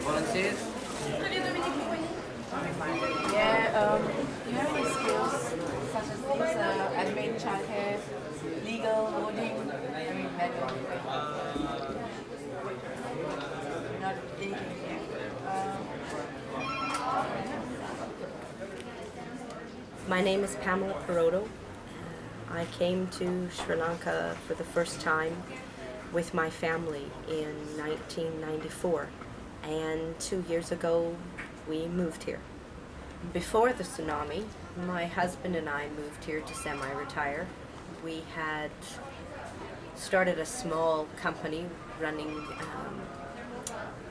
Volunteers? Yeah, do you have any skills such as these, admin, childcare, legal, voting, medical? You're not dating yet. My name is Pamela Peroto. I came to Sri Lanka for the first time with my family in 1994, and 2 years ago we moved here. Before the tsunami, my husband and I moved here to semi-retire. We had started a small company running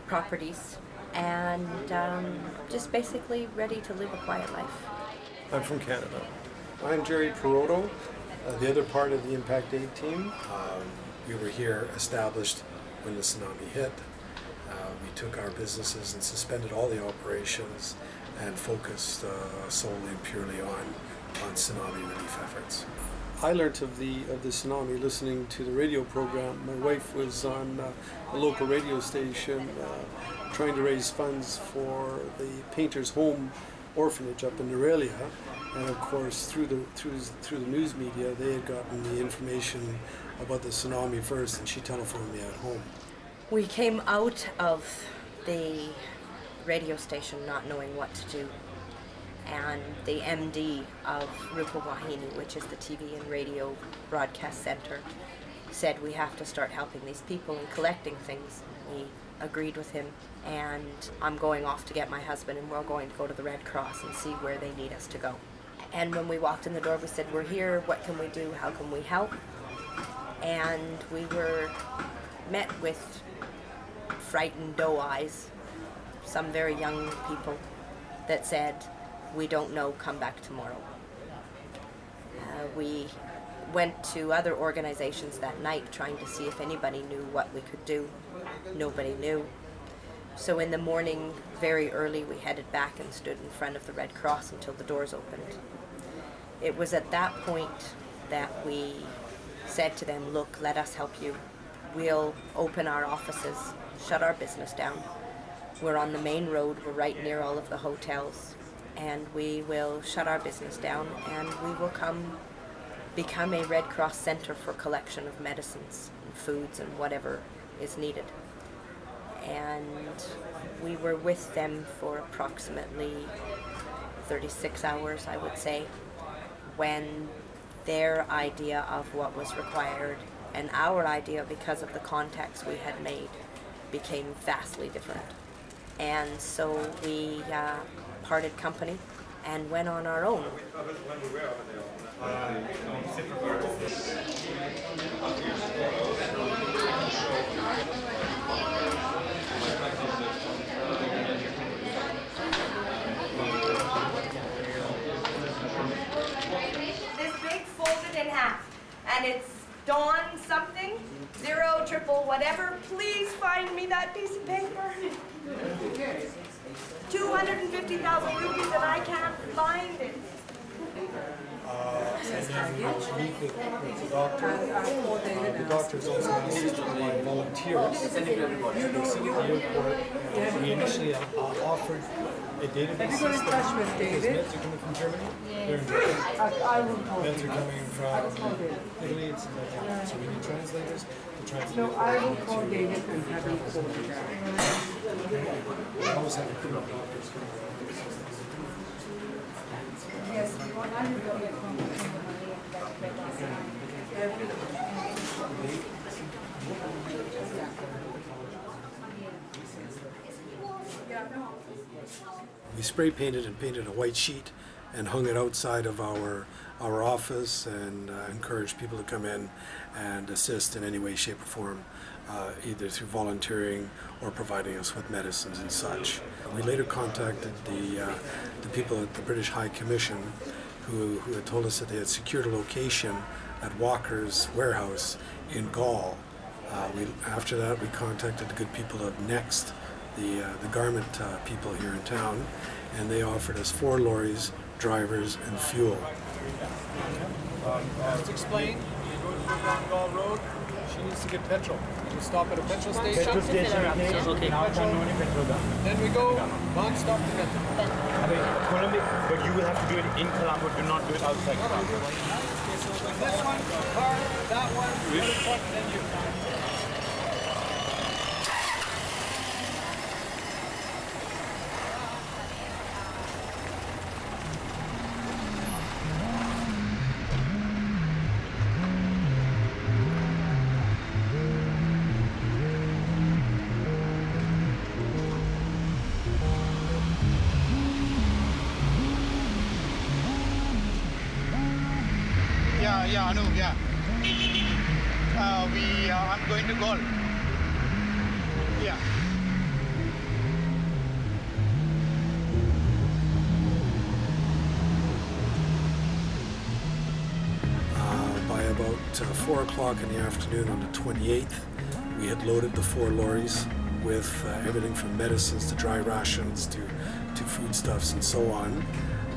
properties and just basically ready to live a quiet life. I'm from Canada. I'm Jerry Peroto, the other part of the Impact Aid team. We were here established when the tsunami hit. We took our businesses and suspended all the operations and focused solely and purely on tsunami relief efforts. I learned of the tsunami listening to the radio program. My wife was on a local radio station trying to raise funds for the Painter's Home orphanage up in Aurelia, and of course through the news media they had gotten the information about the tsunami first, and she telephoned me at home. We came out of the radio station not knowing what to do, and the MD of Rupawahini, which is the TV and radio broadcast center, said we have to start helping these people and collecting things. We agreed with him, and I'm going off to get my husband, and we're going to go to the Red Cross and see where they need us to go. And when we walked in the door, we said, we're here, what can we do, how can we help? And we were met with frightened doe eyes, some very young people that said, we don't know, come back tomorrow. We went to other organizations that night trying to see if anybody knew what we could do. Nobody knew. So in the morning, very early, we headed back and stood in front of the Red Cross until the doors opened. It was at that point that we said to them, look, let us help you. We'll open our offices, shut our business down. We're on the main road, we're right near all of the hotels, and we will shut our business down, and we will become a Red Cross center for collection of medicines and foods and whatever is needed. And we were with them for approximately 36 hours, I would say, when their idea of what was required and our idea, because of the contacts we had made, became vastly different. And so we parted company and went on our own. This big folded in half, and it's Dawn something, 0 triple whatever. Please find me that piece of paper. 250,000 rupees, and I can't find it. And then we will meet with the doctor. The doctor is also asked us to provide volunteers. So they sit at the airport. We initially offered a database system. These meds are coming from Germany. They're in Germany. Meds are coming from Italy. It's so we need translators to translate. No, I will call David and have him call you back. We always have a crew of doctors coming. Yes, we want to go get from We spray painted and painted a white sheet and hung it outside of our office and encouraged people to come in and assist in any way, shape, or form, either through volunteering or providing us with medicines and such. We later contacted the people at the British High Commission who had told us that they had secured a location at Walker's warehouse in Galle. After that, we contacted the good people of Next, the garment people here in town, and they offered us 4 lorries, drivers, and fuel. Just explain, you go down Gall Road, she needs to get petrol. You stop at a petrol station. Petrol station okay. Then we go non-stop to petrol. Colombo, but you will have to do it in Colombo, do not do it outside Colombo. This one, car, that one, the other truck, then you. Yeah, Anu, yeah. I'm going to Galle. Yeah. By about 4 o'clock in the afternoon on the 28th, we had loaded the 4 lorries with everything from medicines to dry rations to foodstuffs and so on.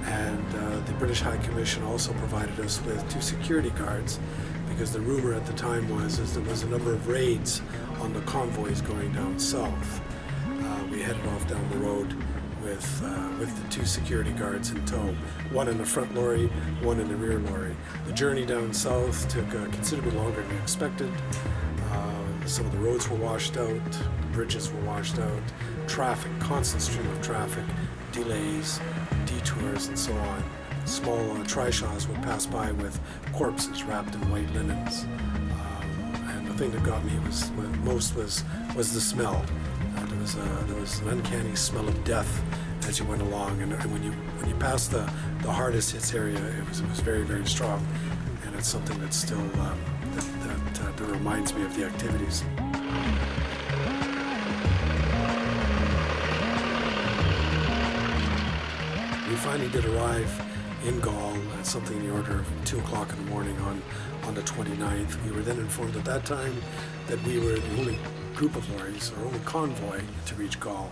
And the British High Commission also provided us with 2 security guards because the rumor at the time was there was a number of raids on the convoys going down south. We headed off down the road with the 2 security guards in tow, one in the front lorry, one in the rear lorry. The journey down south took considerably longer than we expected. Some of the roads were washed out, the bridges were washed out, traffic, constant stream of traffic, delays, detours, and so on. Small trishaws would pass by with corpses wrapped in white linens. And the thing that got me most was the smell. There was an uncanny smell of death as you went along, and when you passed the hardest hits area, it was very, very strong, and it's something that still that reminds me of the activities. We finally did arrive in Galle at something in the order of 2 o'clock in the morning on the 29th. We were then informed at that time that we were the only group of lorries, or only convoy, to reach Galle.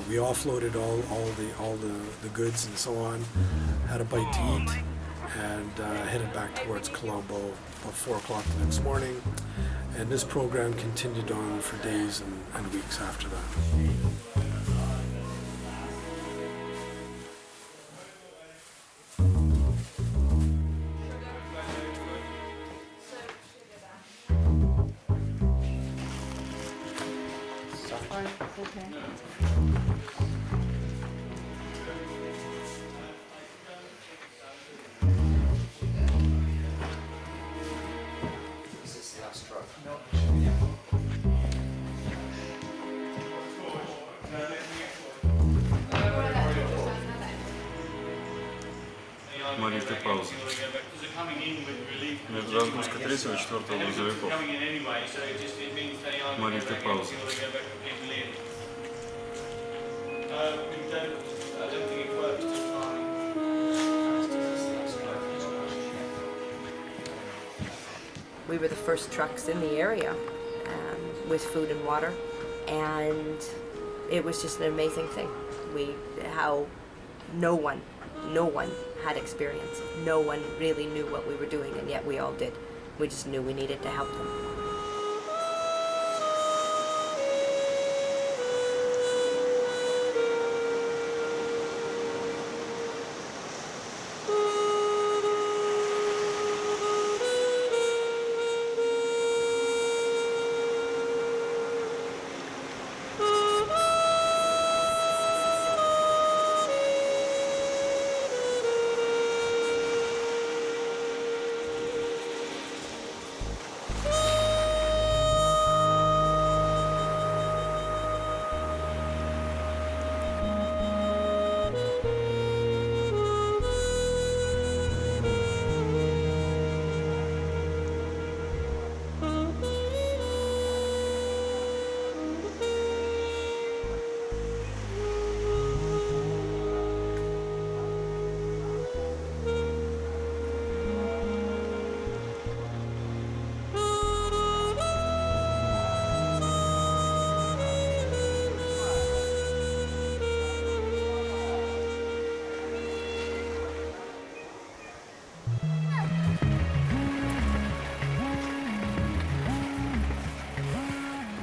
We offloaded all the goods and so on, had a bite to eat, and headed back towards Colombo about 4 o'clock the next morning. And this program continued on for days and weeks after that. Молитвы паузы. Разгрузка 3-го и 4-го грузовиков. Молитвы паузы. We were the first trucks in the area with food and water, and it was just an amazing thing. How no one No one had experience. No one really knew what we were doing, and yet we all did. We just knew we needed to help them.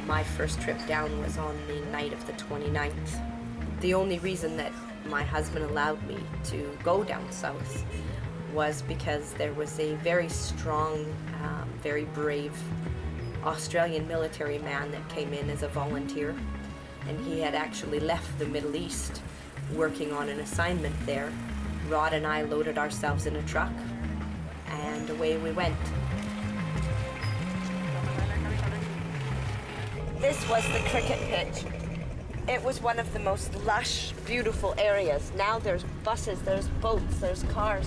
My first trip down was on the night of the 29th. The only reason that my husband allowed me to go down south was because there was a very strong, very brave Australian military man that came in as a volunteer, and he had actually left the Middle East working on an assignment there. Rod and I loaded ourselves in a truck, and away we went. This was the cricket pitch. It was one of the most lush, beautiful areas. Now there's buses, there's boats, there's cars.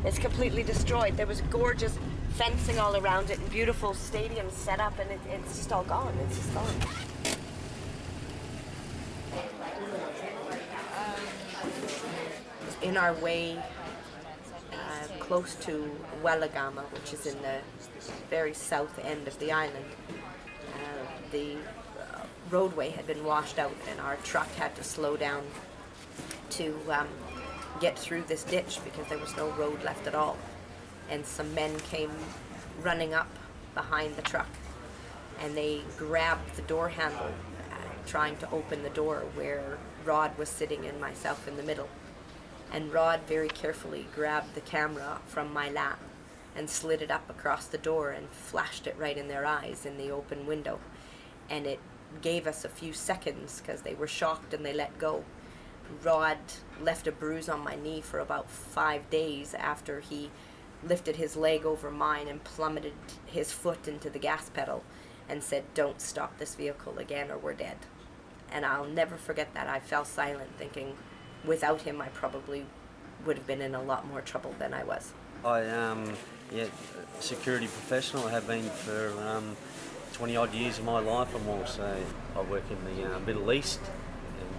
It's completely destroyed. There was gorgeous fencing all around it and beautiful stadiums set up, and it's just all gone. It's just gone. In our way close to Welagama, which is in the very south end of the island, the roadway had been washed out, and our truck had to slow down to get through this ditch because there was no road left at all. And some men came running up behind the truck, and they grabbed the door handle, trying to open the door where Rod was sitting and myself in the middle. And Rod very carefully grabbed the camera from my lap and slid it up across the door and flashed it right in their eyes in the open window. And it gave us a few seconds because they were shocked and they let go. Rod left a bruise on my knee for about 5 days after he lifted his leg over mine and plummeted his foot into the gas pedal and said, "Don't stop this vehicle again or we're dead." And I'll never forget that. I fell silent thinking without him I probably would have been in a lot more trouble than I was. I am security professional. I have been for 20 odd years of my life or more. So I work in the Middle East,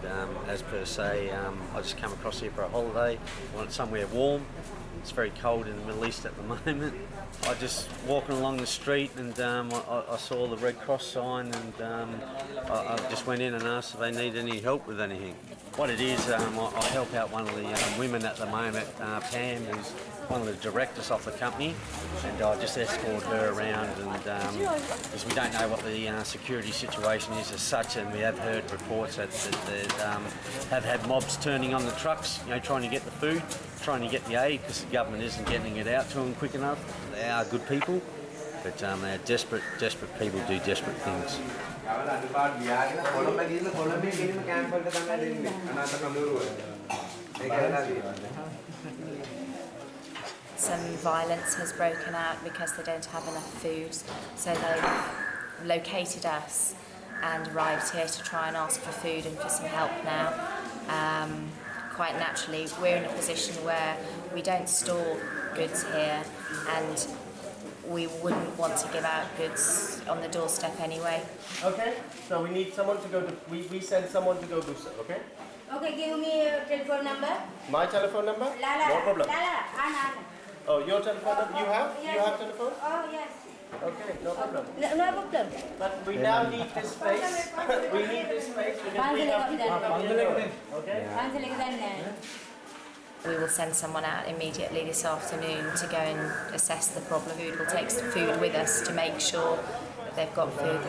and as per se, I just come across here for a holiday. I wanted somewhere warm. It's very cold in the Middle East at the moment. I just walking along the street, and I saw the Red Cross sign, and I just went in and asked if they need any help with anything. What it is, I help out one of the women at the moment, Pam, who's one of the directors of the company, and I just escort her around, and because we don't know what the security situation is as such, and we have heard reports that have had mobs turning on the trucks, trying to get the food, trying to get the aid, because the government isn't getting it out to them quick enough. They are good people, but they're desperate people do desperate things. Some violence has broken out because they don't have enough food, so they've located us and arrived here to try and ask for food and for some help now. Quite naturally, we're in a position where we don't store goods here, and we wouldn't want to give out goods on the doorstep anyway. Okay, so we need someone to go to, we send someone to go do so, okay? Okay, give me your telephone number. My telephone number? No problem. Anna. Oh, your telephone number? You have? Yes. You have telephone? Oh, yes. Okay, no problem. No problem. But we now need this space. We need this space because we have people coming in. Okay? We will send someone out immediately this afternoon to go and assess the problem. We'll take some food with us to make sure that they've got food.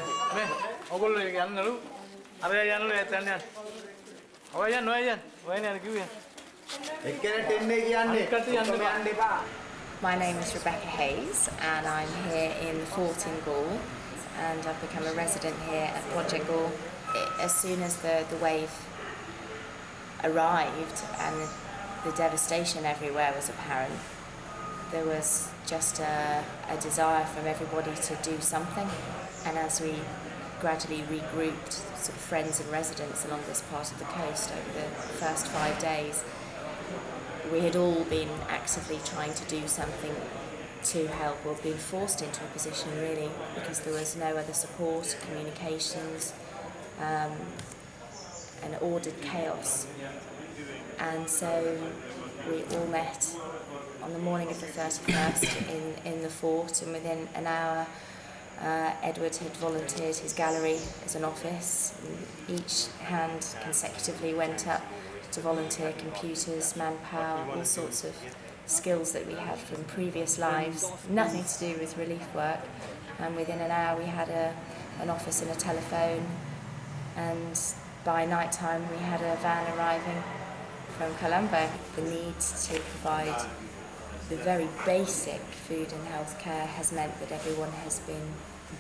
My name is Rebecca Hayes and I'm here in the fort in Galle, and I've become a resident here at Project Galle. As soon as the wave arrived and the devastation everywhere was apparent, there was just a desire from everybody to do something. And as we gradually regrouped sort of friends and residents along this part of the coast over the first 5 days, we had all been actively trying to do something to help, or been forced into a position really, because there was no other support, communications, and ordered chaos. And so we all met on the morning of the 31st in the fort, and within an hour Edward had volunteered his gallery as an office. And each hand consecutively went up to volunteer computers, manpower, all sorts of skills that we had from previous lives, nothing to do with relief work. And within an hour we had an office and a telephone, and by night time we had a van arriving from Colombo. The need to provide the very basic food and health care has meant that everyone has been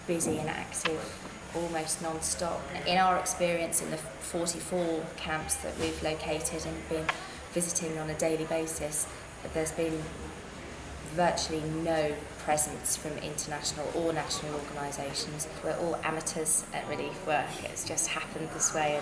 busy and active almost non-stop. In our experience in the 44 camps that we've located and been visiting on a daily basis, there's been virtually no presence from international or national organisations. We're all amateurs at relief work. It's just happened this way.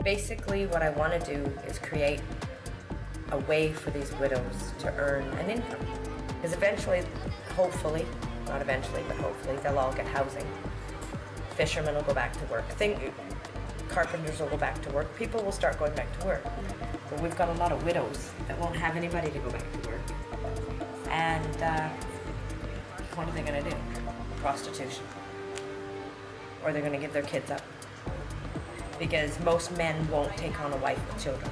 Basically, what I want to do is create a way for these widows to earn an income. Because eventually, hopefully, not eventually, but hopefully, they'll all get housing. Fishermen will go back to work. Carpenters will go back to work. People will start going back to work. But we've got a lot of widows that won't have anybody to go back to work. And what are they going to do? Prostitution. Or they're going to give their kids up. Because most men won't take on a wife with children.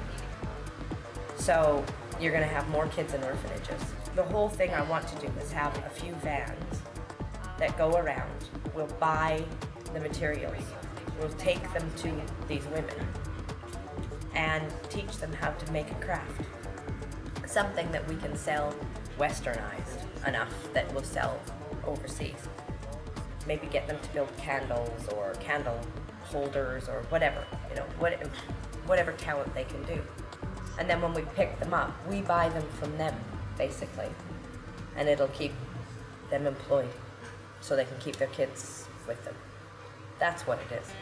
So you're going to have more kids in orphanages. The whole thing I want to do is have a few vans that go around. We'll buy the materials. We'll take them to these women and teach them how to make a craft. Something that we can sell westernized enough that we'll sell overseas. Maybe get them to build candles or candle holders or whatever, whatever talent they can do. And then when we pick them up, we buy them from them, basically. And it'll keep them employed so they can keep their kids with them. That's what it is.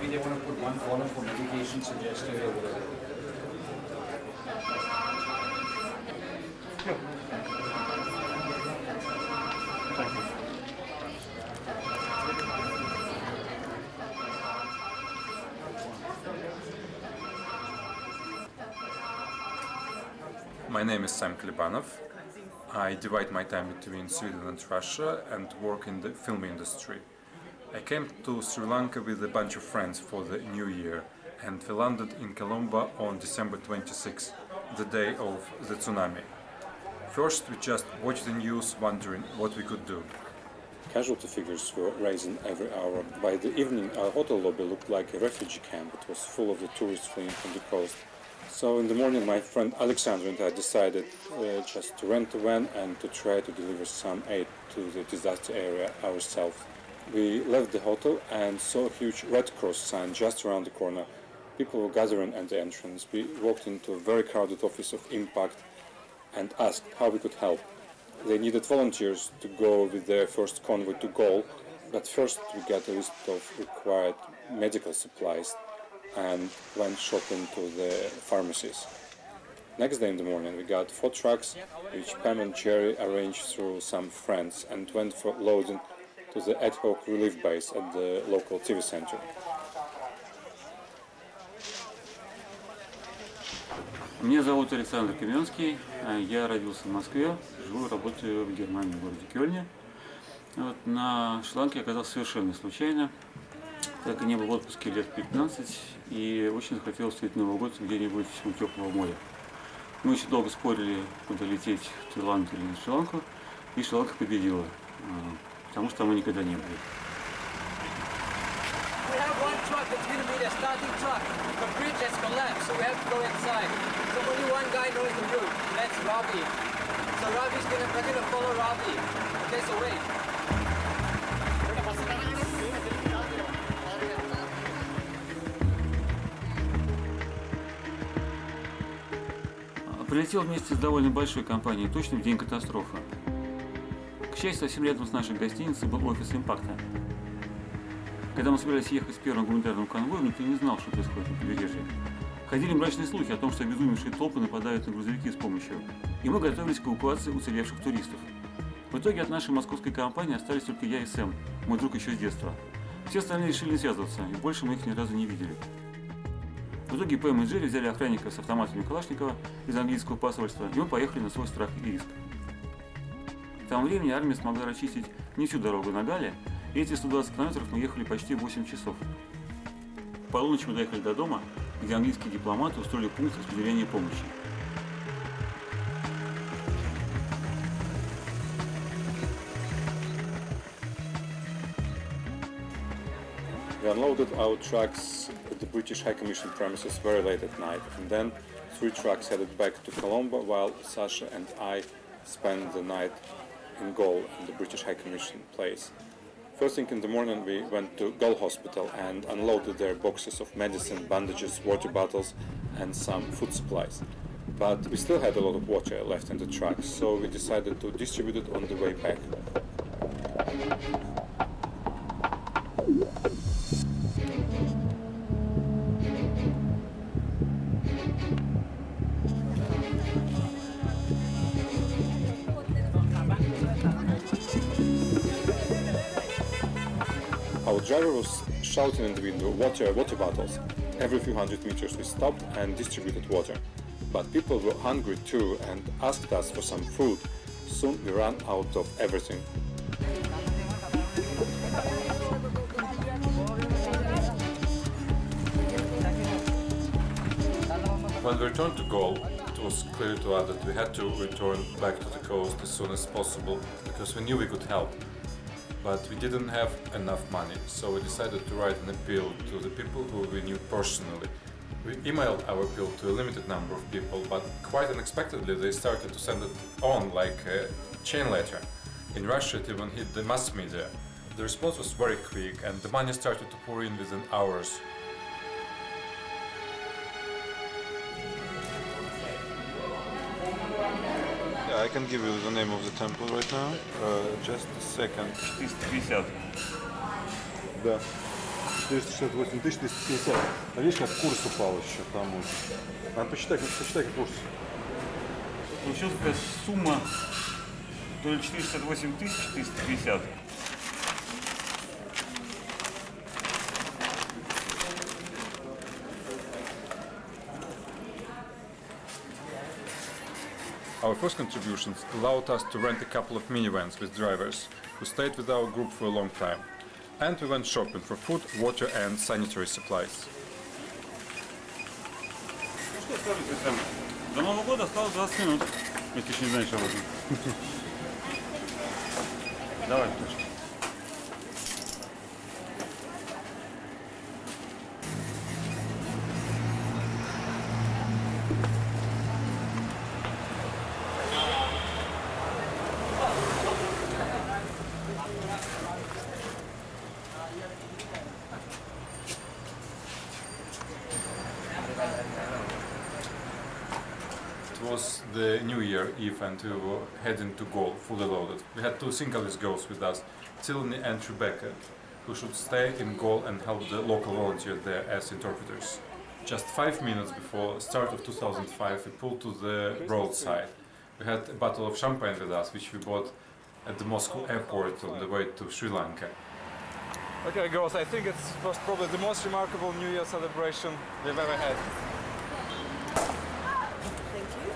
maybe they want to put one column for navigation suggested or whatever. My name is Sam Klebanov. I divide my time between Sweden and Russia and work in the film industry. I came to Sri Lanka with a bunch of friends for the New Year, and we landed in Colombo on December 26, the day of the tsunami. First, we just watched the news, wondering what we could do. Casualty figures were rising every hour. By the evening, our hotel lobby looked like a refugee camp. It was full of the tourists fleeing from the coast. So in the morning, my friend Alexander and I decided just to rent a van and to try to deliver some aid to the disaster area ourselves. We left the hotel and saw a huge Red Cross sign just around the corner. People were gathering at the entrance. We walked into a very crowded office of Impact and asked how we could help. They needed volunteers to go with their first convoy to GALLE, but first we got a list of required medical supplies and went shopping to the pharmacies. Next day in the morning we got 4 trucks, which Pam and Jerry arranged through some friends, and went for loading to the ad hoc relief base at the local TV center. Меня зовут Александр Камионский, я родился в Москве, живу и работаю в Германии, в городе Кёльне. Вот, на Шри-Ланке я оказался совершенно случайно, так и не был в отпуске лет 15, и очень захотел встретить Новый год где-нибудь у теплого моря. Мы еще долго спорили, куда лететь, в Таиланд или на Шри-Ланку, и Шри-Ланка победила, потому что там мы никогда не были. We have one truck that's going to be the starting truck. The bridge has collapsed, so we have to go inside. So only one guy knows the route. That's Robbie. So we're going to follow Robbie. Okay, so wait. Прилетел вместе с довольно большой компанией точно в день катастрофы. К счастью, совсем рядом с нашей гостиницей был офис Импакта. Когда мы собирались ехать с первым гуманитарным конвоем, никто не знал, что происходит на побережье. Ходили мрачные слухи о том, что обезумевшие толпы нападают на грузовики с помощью. И мы готовились к эвакуации уцелевших туристов. В итоге от нашей московской компании остались только я и Сэм, мой друг еще с детства. Все остальные решили не связываться, и больше мы их ни разу не видели. В итоге Пэм и Джерри взяли охранника с автоматами Калашникова из английского посольства, и мы поехали на свой страх и риск. К тому времени армия смогла расчистить не всю дорогу на Галле, и эти 120 километров мы ехали почти 8 часов. В полуночь мы доехали до дома, где английские дипломаты устроили пункт распределения помощи. We unloaded our trucks at the British High Commission premises very late at night, and then 3 trucks headed back to Colombo, while Sasha and I spent the night in GALLE in the British High Commission place. First thing in the morning we went to GALLE hospital and unloaded their boxes of medicine, bandages, water bottles and some food supplies. But we still had a lot of water left in the trucks, so we decided to distribute it on the way back. Our driver was shouting in the window, water bottles. Every few hundred meters we stopped and distributed water. But people were hungry too and asked us for some food. Soon we ran out of everything. When we returned to GALLE, it was clear to us that we had to return back to the coast as soon as possible, because we knew we could help. But we didn't have enough money, so we decided to write an appeal to the people who we knew personally. We emailed our appeal to a limited number of people, but quite unexpectedly they started to send it on like a chain letter. In Russia it even hit the mass media. The response was very quick and the money started to pour in within hours. Yeah, I can give you the name of the temple right now. Just a second. 350. Да. 468 350. А видишь, как курс упал еще там вот. А посчитай курс. Получилась такая сумма то ли 468 350. Our first contributions allowed us to rent a couple of minivans with drivers who stayed with our group for a long time. And we went shopping for food, water and sanitary supplies. Что скажете, Сэм? До Нового года осталось 20 минут, если еще не знаешь об этом. Давай, точно. It was the New Year Eve and we were heading to Galle, fully loaded. We had two Sinhalese girls with us, Tilny and Rebecca, who should stay in Galle and help the local volunteers there as interpreters. Just 5 minutes before start of 2005, we pulled to the roadside. We had a bottle of champagne with us, which we bought at the Moscow airport on the way to Sri Lanka. Okay, girls, I think it was probably the most remarkable New Year celebration we've ever had. Thank you.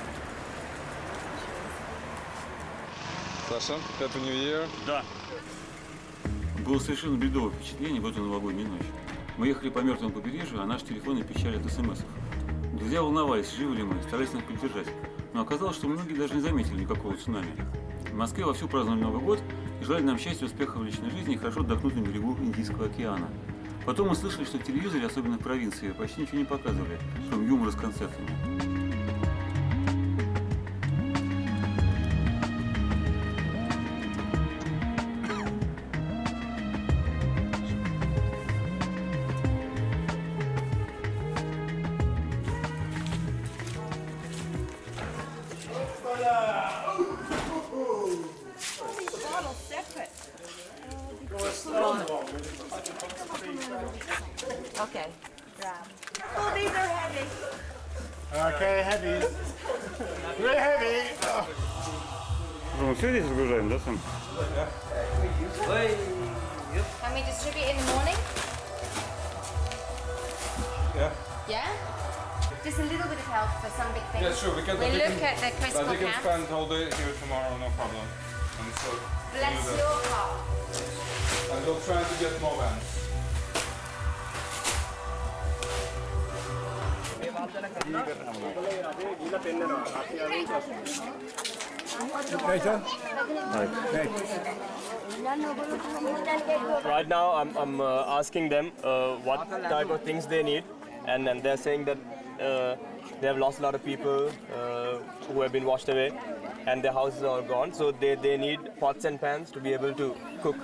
Sasha, Happy New Year. Да. Было совершенно бредовое впечатление в эту новогоднюю ночь. Мы ехали по мертвому побережью, а наши телефоны пищали от СМС-ов. Друзья волновались, живы ли мы, старались нас поддержать. Но оказалось, что многие даже не заметили никакого цунами. В Москве вовсю праздновали Новый год и желали нам счастья, успехов в личной жизни и хорошо отдохнуть на берегу Индийского океана. Потом мы слышали, что в телевизоре, особенно в провинции, почти ничего не показывали, кроме юмора с концертами. Okay. Oh, these are heavy. Okay, heavy. Very heavy. Мы все здесь разгружаем, да, Сэм? Can we distribute in the morning? Yeah. Yeah? Just a little bit of help for some big things. Yeah, sure, we can. We look at the critical But we can camps. spend all day here tomorrow, no problem. And so Bless do that. your heart. And we'll try to get more vans. Right now, I'm asking them what type of things they need, and then they're saying that they have lost a lot of people who have been washed away, and their houses are gone. So they need pots and pans to be able to cook,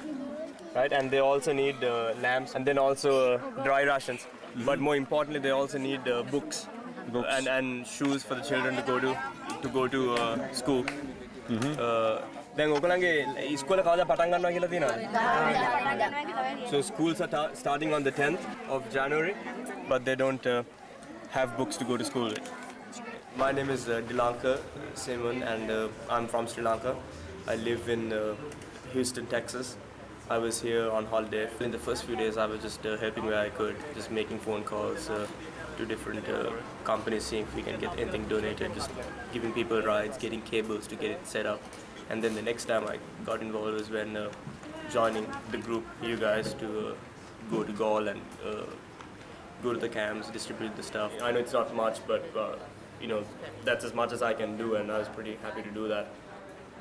right? And they also need lamps, and then also dry rations. But more importantly, they also need books. And shoes for the children to go to school. Then so schools are starting on the 10th of January, but they don't have books to go to school with. My name is Dilanka Simon, and I'm from Sri Lanka. I live in Houston, Texas. I was here on holiday. In the first few days, I was just helping where I could, just making phone calls to different companies, seeing if we can get anything donated, just giving people rides, getting cables to get it set up. And then the next time I got involved was when joining the group, you guys, to go to Galle and go to the camps, distribute the stuff. I know it's not much, but you know, that's as much as I can do, and I was pretty happy to do that.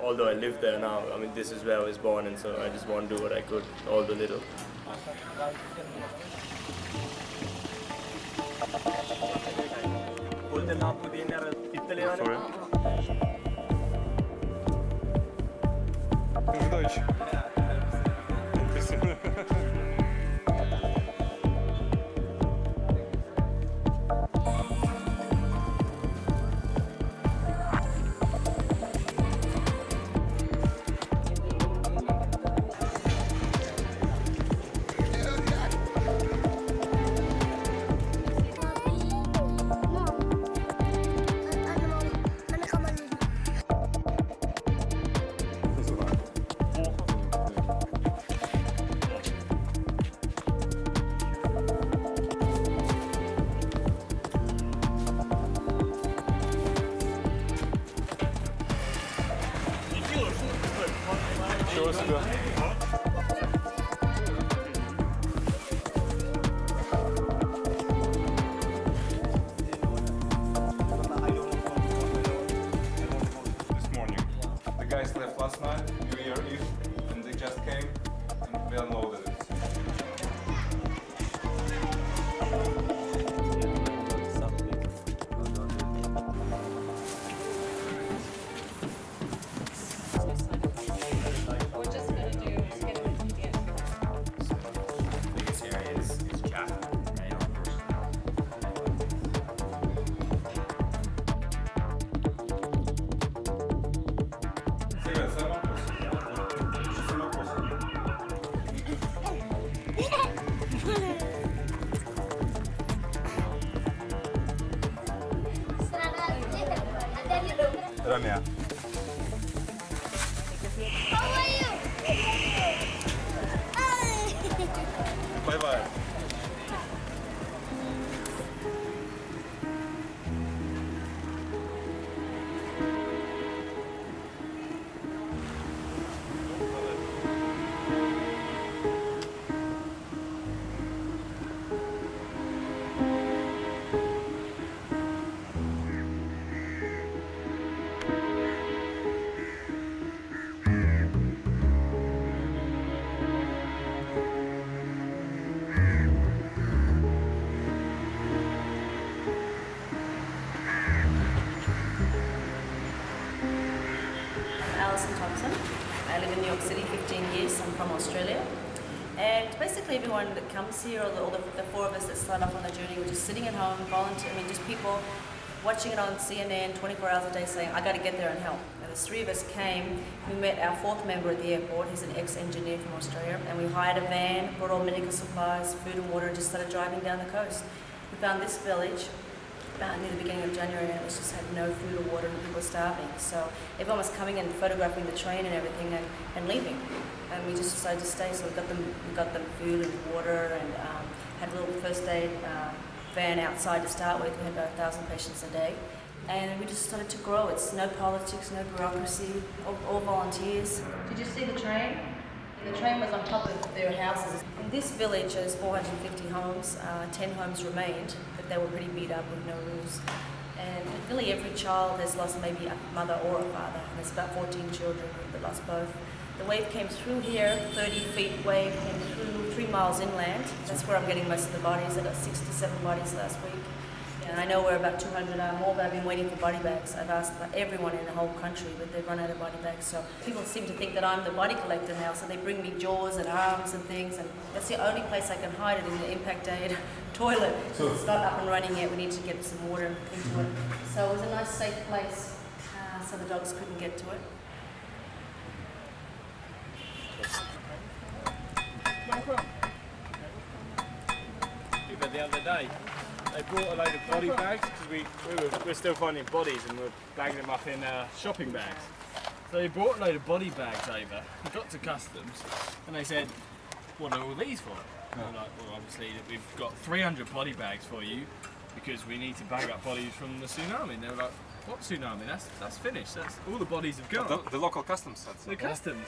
Although I live there now, I mean, this is where I was born, and so I just want to do what I could, all the little. Sorry. Ничего себе. This morning. The guys left last night, New Year Eve, and they just came and we unloaded it. Рамя. Bye-bye. I live in New York City 15 years. I'm from Australia. And basically everyone that comes here, or the four of us that start off on the journey, we're just sitting at home, just people watching it on CNN 24 hours a day saying, I got to get there and help. And the three of us came, we met our fourth member at the airport. He's an ex-engineer from Australia. And we hired a van, brought all medical supplies, food and water, and just started driving down the coast. We found this village about near the beginning of January, and it was just had no food or water and people were starving. So everyone was coming and photographing the train and everything and leaving. And we just decided to stay, so we got them food and water and had a little first aid van outside to start with. We had about 1,000 patients a day. And we just started to grow. It's no politics, no bureaucracy, all volunteers. Did you see the train? The train was on top of their houses. In this village, there's 450 homes. 10 homes remained, but they were pretty beat up with no roofs. And really every child has lost maybe a mother or a father. And there's about 14 children that lost both. The wave came through here, 30 feet wave came through 3 miles inland. That's where I'm getting most of the bodies. I got 67 bodies last week. And I know we're about 200 more, but I've been waiting for body bags. I've asked everyone in the whole country, but they've run out of body bags. So people seem to think that I'm the body collector now, so they bring me jaws and arms and things, and that's the only place I can hide it, in the impact aid toilet. It's not up and running yet. We need to get some water into it. So it was a nice, safe place, so the dogs couldn't get to it. But the other day, they brought a load of body bags because we're still finding bodies and we're bagging them up in shopping bags. So they brought a load of body bags over. We got to customs and they said, "What are all these for?" And we're like, "Well, obviously we've got 300 body bags for you because we need to bag up bodies from the tsunami." And they were like, "What tsunami? That's finished. That's all the bodies have gone." The local customs said so. The customs.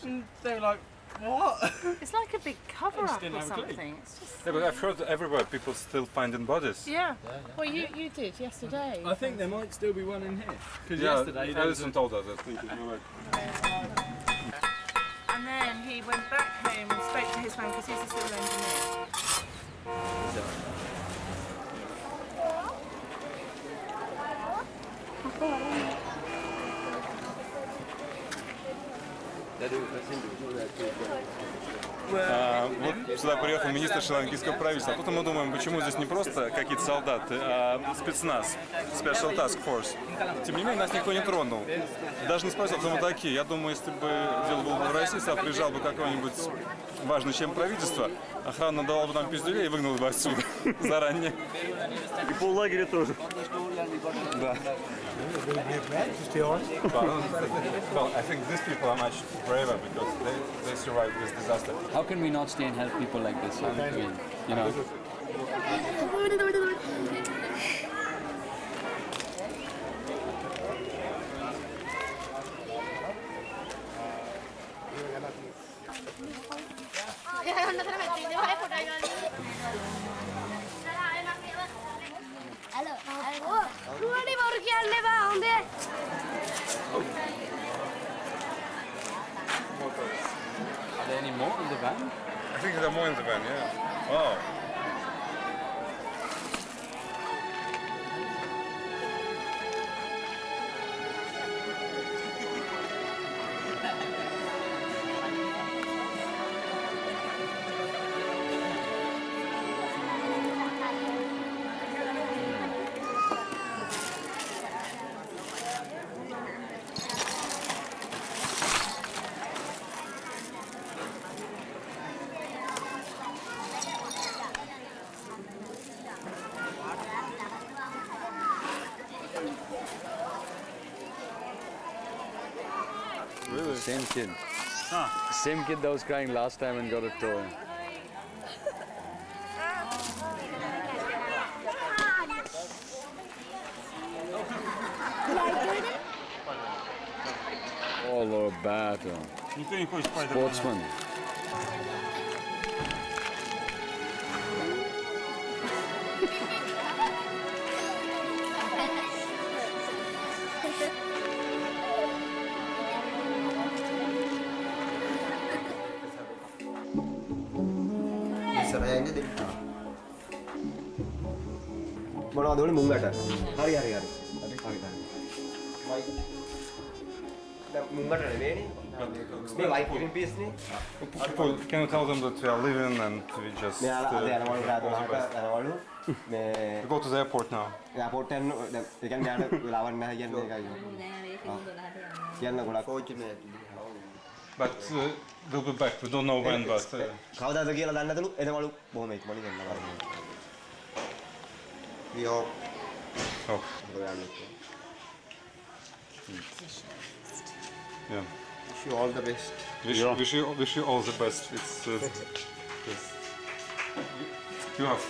And they were like, "What?" It's like a big cover-up or something. It's just... Yeah, but I've heard everywhere people still finding bodies. Yeah. Well, you did yesterday. I think there might still be one in here. Because yeah, yesterday Alison told us that. And then he went back home and spoke to his friend because he's a civil engineer. Вот сюда приехал министр шри-ланкийского правительства. А потом мы думаем, почему здесь не просто какие-то солдаты, а спецназ, Special Task Force. Тем не менее, нас никто не тронул. Даже не спросил, кто мы такие. Я думаю, если бы дело было бы в России, сюда приезжал бы какой-нибудь важный член правительства, охрана давала бы нам пиздюлей и выгнала бы отсюда заранее. И поллагеря тоже. Да. Well, I think these people are much braver because they survived this disaster. How can we not stay and help people like this? I mean, you know. Are there any more in the van? I think there are more in the van, yeah. Wow. Really? Same kid. Same kid that was crying last time and got a toy. All over battle. Sportsman. මොනවද උනේ මුංගට? හරි. දැන් මුංගට නෙවෙයිනේ. මේ white green piece නේ. Can you tell them that we are leaving and we just... We go to the airport now. Airport එක කියන්නේ යාට වෙලාවක් නැහැ කියන්නේ ඒකයි. කියන්න ගොඩක් කෝච් මේ. But they'll be back. We don't know when, but... කවදාද කියලා දන්නේ නැතලු එනවලු බොහොම ඉක්මනින් එනවා. We hope. Oh. Yeah. Wish you all the best. Wish you all the best. It's you have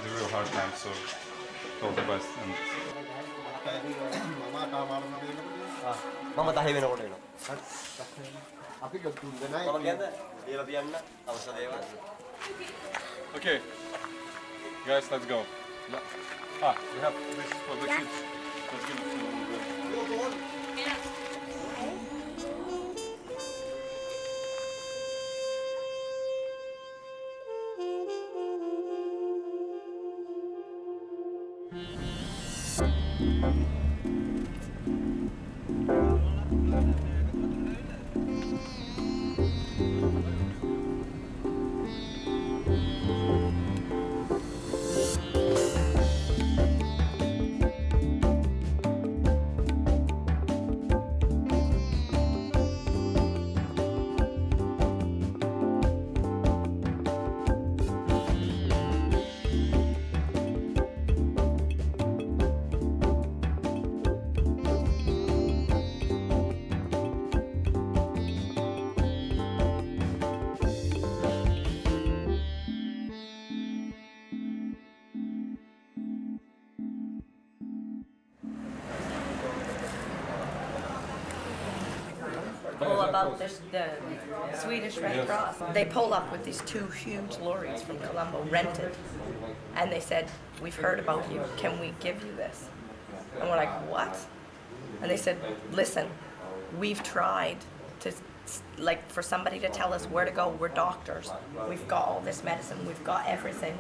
the real hard time, so all the best. And මම තහේ වෙනකොට එනවා. අපි තුන් දෙනයි. මම කියන්න කියලා තියන්න අවශ්‍ය දේවල්. okay, guys, let's go. We have this for the kids. Let's give it to them. All about the Swedish Red Cross. They pull up with these two huge lorries from Colombo, rented, and they said, "We've heard about you. Can we give you this?" And we're like, "What?" And they said, "Listen, we've tried to, like, for somebody to tell us where to go. We're doctors. We've got all this medicine. We've got everything,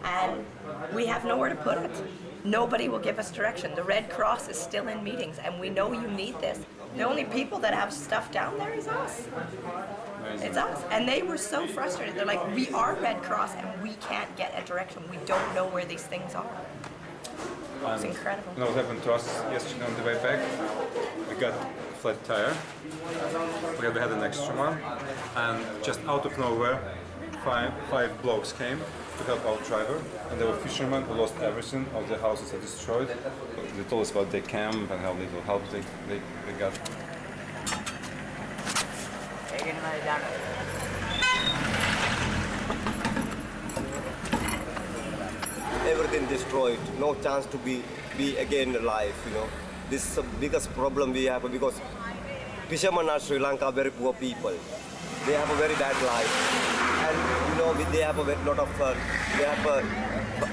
and we have nowhere to put it. Nobody will give us direction. The Red Cross is still in meetings, and we know you need this. The only people that have stuff down there is us. It's us." And they were so frustrated. They're like, "We are Red Cross, and we can't get a direction. We don't know where these things are." It's incredible. You know what happened to us yesterday on the way back? We got a flat tire. We had an extra one, and just out of nowhere, five blokes came to help our driver, and they were fishermen who lost everything. All the houses are destroyed. They told us about their camp and how little help they got. Everything destroyed. No chance to be again alive. You know, this is the biggest problem we have because fishermen are Sri Lanka very poor people. they have a very bad life. And you know, they have a lot of,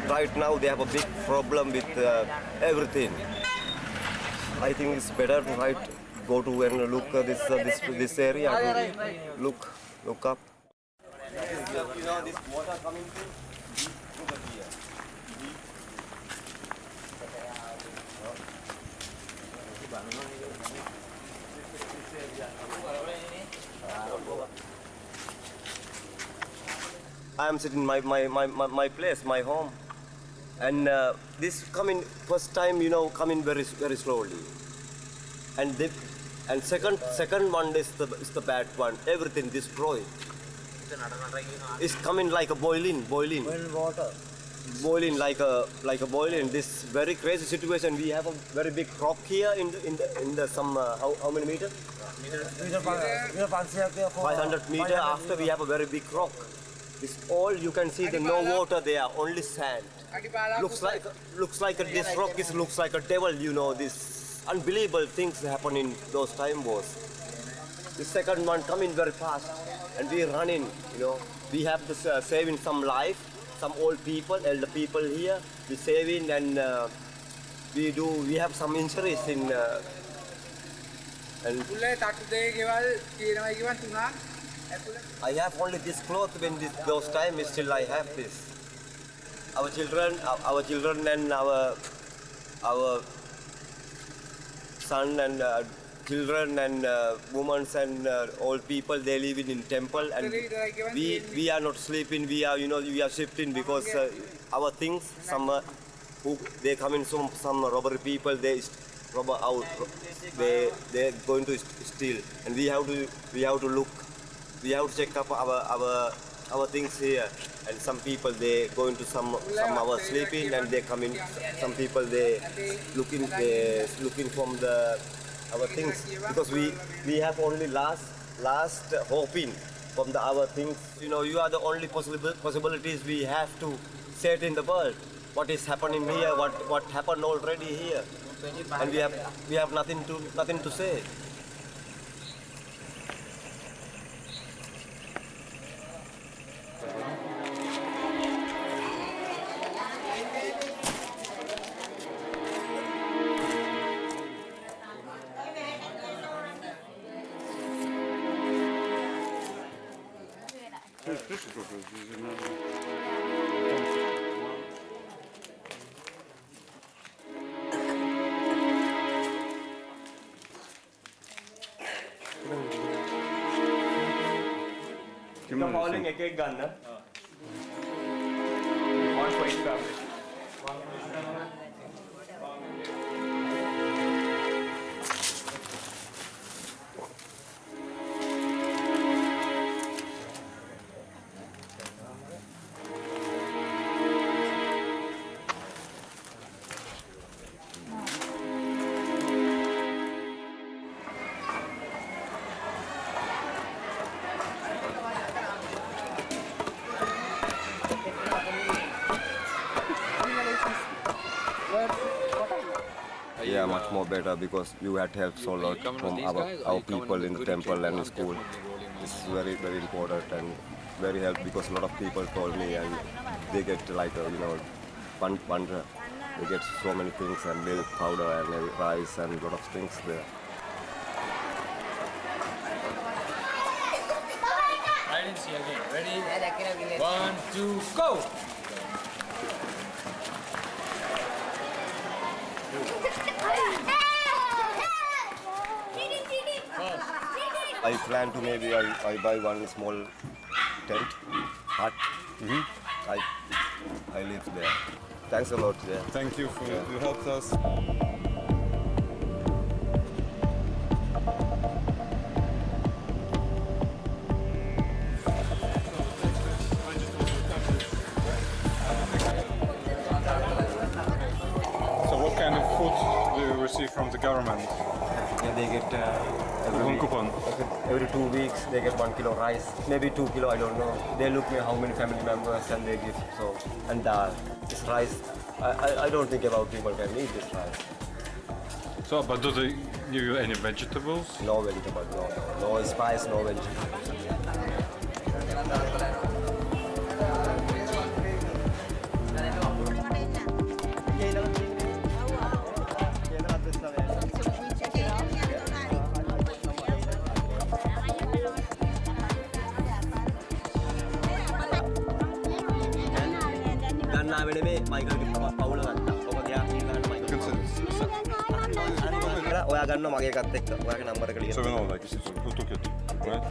right now they have a big problem with everything. I think it's better to go to and look this area, to look up. You know, this water coming through, look at here. I am sitting in my place, my home, and this coming first time, you know, coming very slowly, and second one is the bad one. Everything destroyed. It's coming like a boiling water. Boiling like a boiling. This very crazy situation. We have a very big rock here in the some how many meters? 500 meters. After we have a very big rock. This all you can see. No water there, only sand. Looks like this rock looks like a devil. You know, this unbelievable things happen in those time was. The second one coming very fast, and we running. You know, we have to saving some life. Some old people, elder people here, we saving, and we have some injuries in. And I have only this cloth when those times. Still, I have this. Our children, and our son and children and women and old people, they live in temple, and we are not sleeping. We are shifting because our things. They come in some robbery people. They rob out. They're going to steal, and we have to look. We have to check up our things here. And some people they go into some hours sleeping, and they come in. Some people they looking from our things, because we have only last hoping from our things. You know, you are the only possibilities we have to set in the world. What is happening here? What happened already here? And we have nothing to say. You're hauling a cake gun, huh? One for each family. Yeah, much more better, because you had help so lot from our people in the temple and the school. It's very, very important and very helpful, because a lot of people told me, and they get like bandra. They get so many things, and milk powder and rice and a lot of things there. Hide and see again. Ready? 1, 2, go! I plan to maybe I buy one small tent, hut. I live there. Thanks a lot. Yeah. Thank you for you helped us. So what kind of food do you receive from the government? Yeah, they get every 2 weeks they get 1 kilo rice, maybe 2 kilo, I don't know. They look me how many family members, and they give so, and dal. This rice, I don't think about people can eat this rice. So, but do they give you any vegetables? No vegetables, no spice, no vegetables. ඔයා ගන්න මගේ එකත් එක්ක ඔයාගේ number එක ලියන්න. So we know like who took it, right?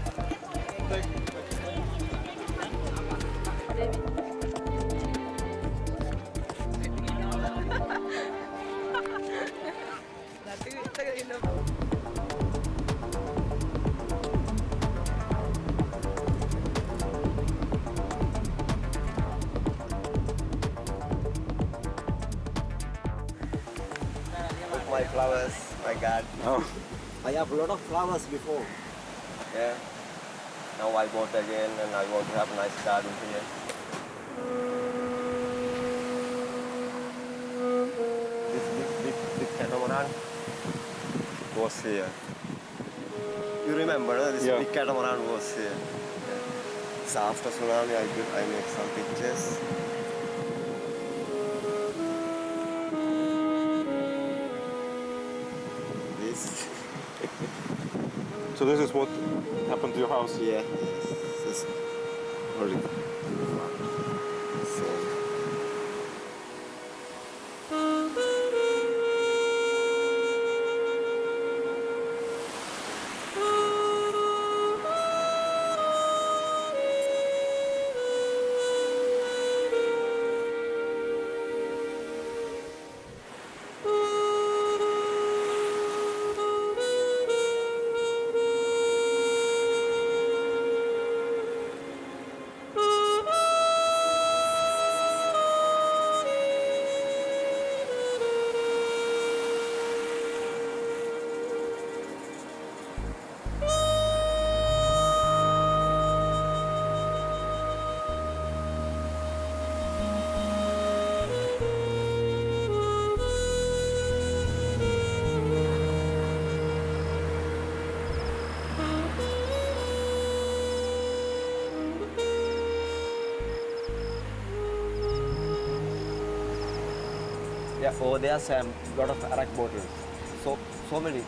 Look my flowers, my God. Oh. I have a lot of flowers before. Yeah. Now I bought again and I want to have a nice garden here. This big catamaran was here. You remember, no? This big catamaran was here. Yeah. So after tsunami, I make some pictures. This. So this is what happened to your house? Yeah. This is only. So. Yeah, over there some lot of arak bottles. So many,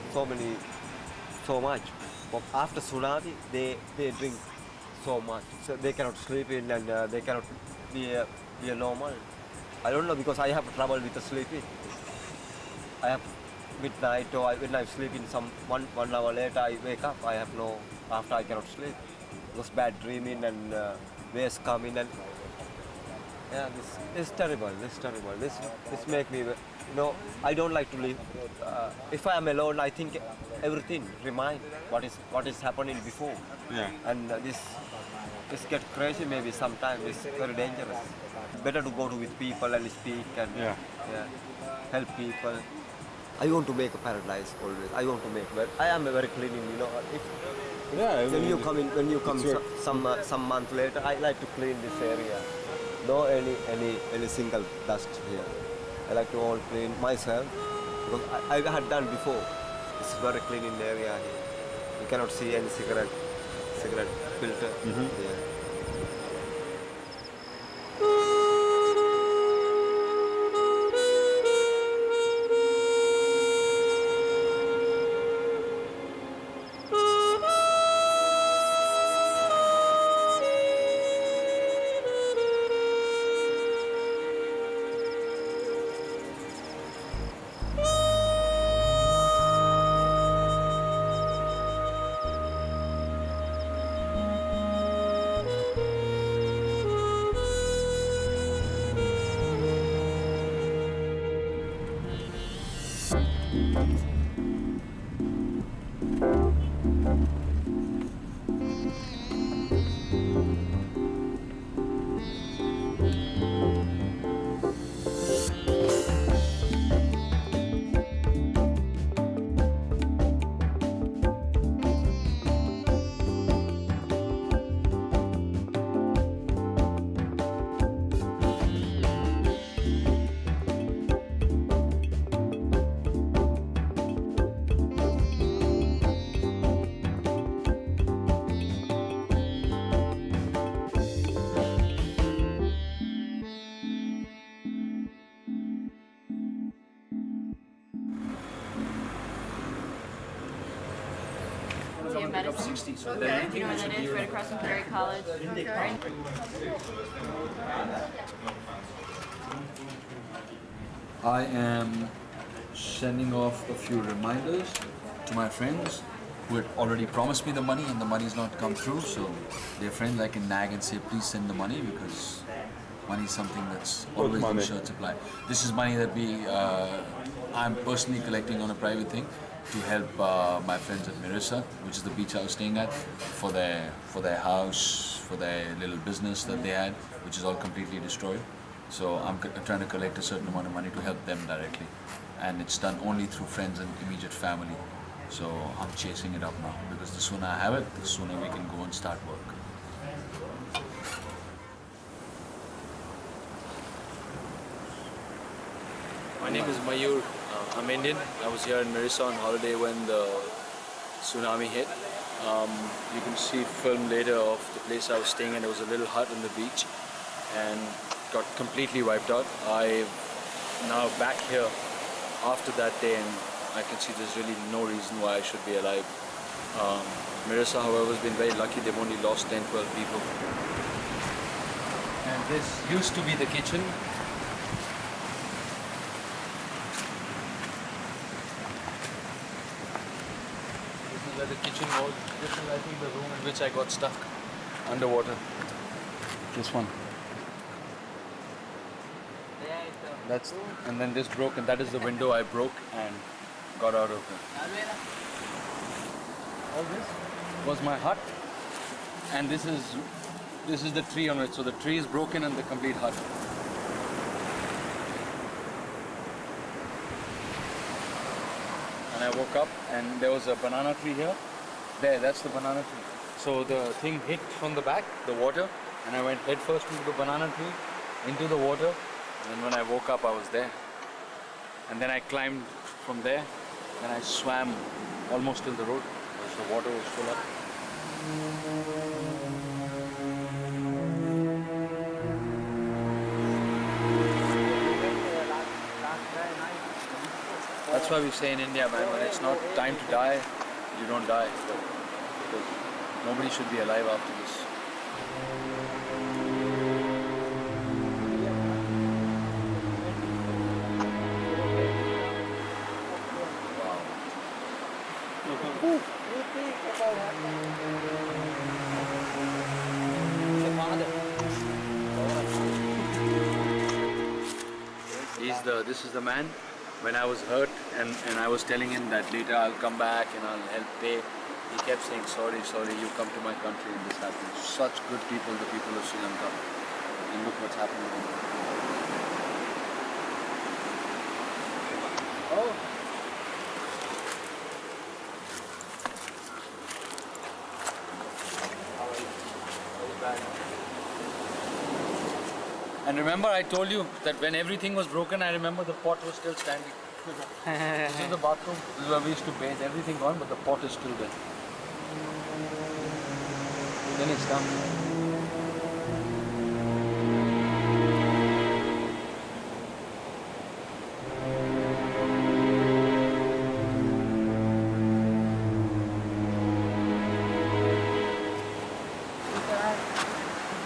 so much. But after tsunami, they drink so much. So they cannot sleep in and they cannot be normal. I don't know because I have trouble with the sleeping. I have midnight or when I sleep in some one hour later I wake up. I have no after I cannot sleep. It was bad dreaming and waves coming and. Yeah, this is terrible. This is terrible. This make me, you know, I don't like to live. If I am alone, I think everything remind what is happening before. Yeah. And this get crazy maybe sometimes. It's very dangerous. Better to go to with people and speak and help people. I want to make a paradise always. I want to make. But I am very cleaning. You know, when you come some month later, I like to clean this area. No any single dust here. I like to all clean myself because I had done before. It's very clean in the area here. You cannot see any cigarette filter here. pick up 60. So then I think You know we where should that be is, right across from Perry College. I am sending off a few reminders to my friends who had already promised me the money and the money's not come through. So their friends I can nag and say, please send the money, because money is something that's always in short supply. This is money that I'm personally collecting on a private thing to help my friends at Mirissa, which is the beach I was staying at, for their house, for their little business that they had, which is all completely destroyed. So I'm trying to collect a certain amount of money to help them directly. And it's done only through friends and immediate family. So I'm chasing it up now, because the sooner I have it, the sooner we can go and start work. My name is Mayur. I'm Indian. I was here in Mirissa on holiday when the tsunami hit. You can see film later of the place I was staying in. There was a little hut on the beach and got completely wiped out. I'm now back here after that day, and I can see there's really no reason why I should be alive. Mirissa, however, has been very lucky. They've only lost 10, 12 people. And this used to be the kitchen. This is where the kitchen was. This is, I think, the room in which I got stuck underwater. This one. And then this broke, and that is the window I broke and got out of it. All this was my hut, and this is the tree on it. So the tree is broken and the complete hut. And I woke up and there was a banana tree here. There, that's the banana tree. So the thing hit from the back, the water, and I went head first into the banana tree, into the water. And then when I woke up, I was there. And then I climbed from there, and I swam almost till the road, because the water was full up. That's why we say in India, man, when it's not time to die, you don't die. Because nobody should be alive after this. This is the man. When I was hurt and I was telling him that later I'll come back and I'll help pay, he kept saying, sorry, you come to my country and this happens. Such good people, the people of Sri Lanka. And look what's happening. Oh. And remember, I told you that when everything was broken, I remember the pot was still standing. This is the bathroom. This is where we used to bathe. Everything gone, but the pot is still there. Then it's done.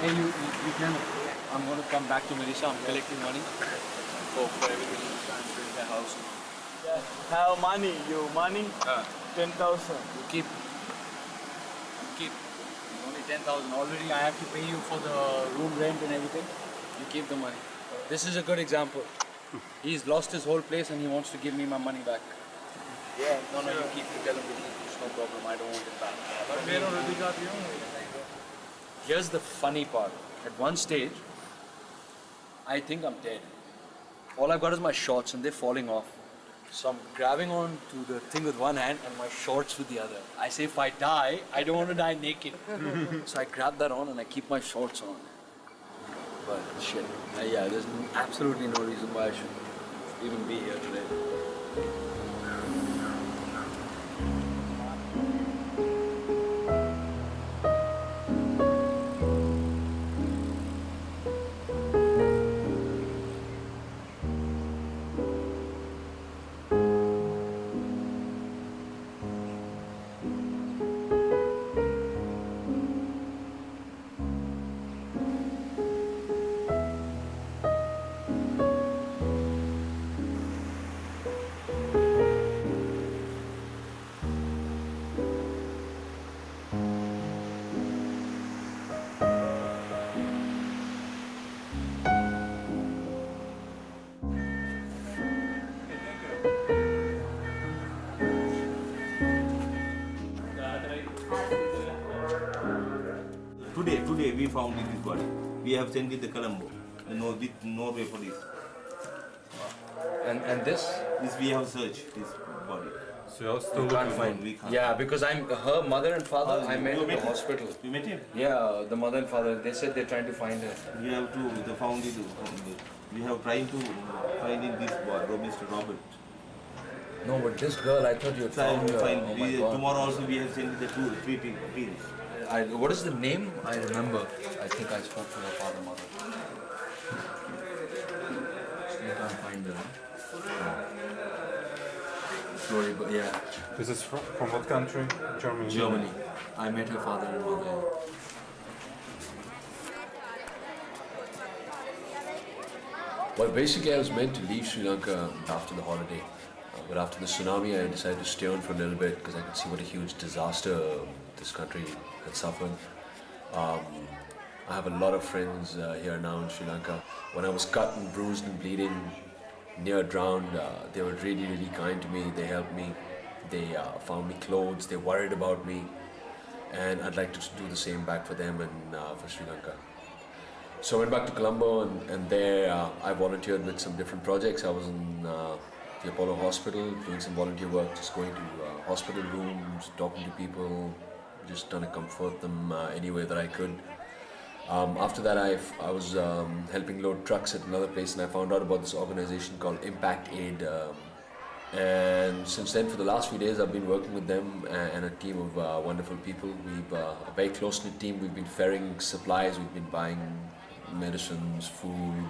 Hey, you can. I'm going to come back to Mirissa. I'm collecting money for everything to try and build their house. Have money, 10,000. You keep. Only 10,000. Already I have to pay you for the room rent and everything. You keep the money. This is a good example. He's lost his whole place and he wants to give me my money back. Yeah. No, you keep to tell him it's no problem. I don't want it back. Here's the funny part. At one stage, I think I'm dead. All I've got is my shorts and they're falling off. So I'm grabbing on to the thing with one hand and my shorts with the other. I say if I die, I don't want to die naked. So I grab that on and I keep my shorts on. But shit, yeah, there's absolutely no reason why I should even be here today. Today we found this body. We have sent it to Colombo. No way for this. And this? This we have searched this body. So you're still we can't looking find. for We can't. Yeah, because I'm her mother and father. I met in the hospital. You met him? Yeah, the mother and father. They said they're trying to find her. We have to found it. We have tried to find in this boy, Mr. Robert. No, but this girl, I thought you had found her. Find. Oh my God. Tomorrow also we have sent the three teams. What is the name? I remember. I think I spoke to her father, mother. Still can't find her. Sorry, but yeah. This is from what country? Germany. Germany. I met her father and mother. Well, basically I was meant to leave Sri Lanka after the holiday. But after the tsunami, I decided to stay on for a little bit because I could see what a huge disaster this country had suffered. I have a lot of friends here now in Sri Lanka. When I was cut and bruised and bleeding, near drowned, they were really, really kind to me. They helped me. They found me clothes. They worried about me. And I'd like to do the same back for them and for Sri Lanka. So I went back to Colombo and there I volunteered with some different projects. I was in the Apollo Hospital doing some volunteer work, just going to hospital rooms, talking to people, just trying to comfort them any way that I could. After that I was helping load trucks at another place and I found out about this organization called Impact Aid. And since then, for the last few days, I've been working with them and a team of wonderful people. We've a very close-knit team. We've been ferrying supplies, we've been buying medicines, food,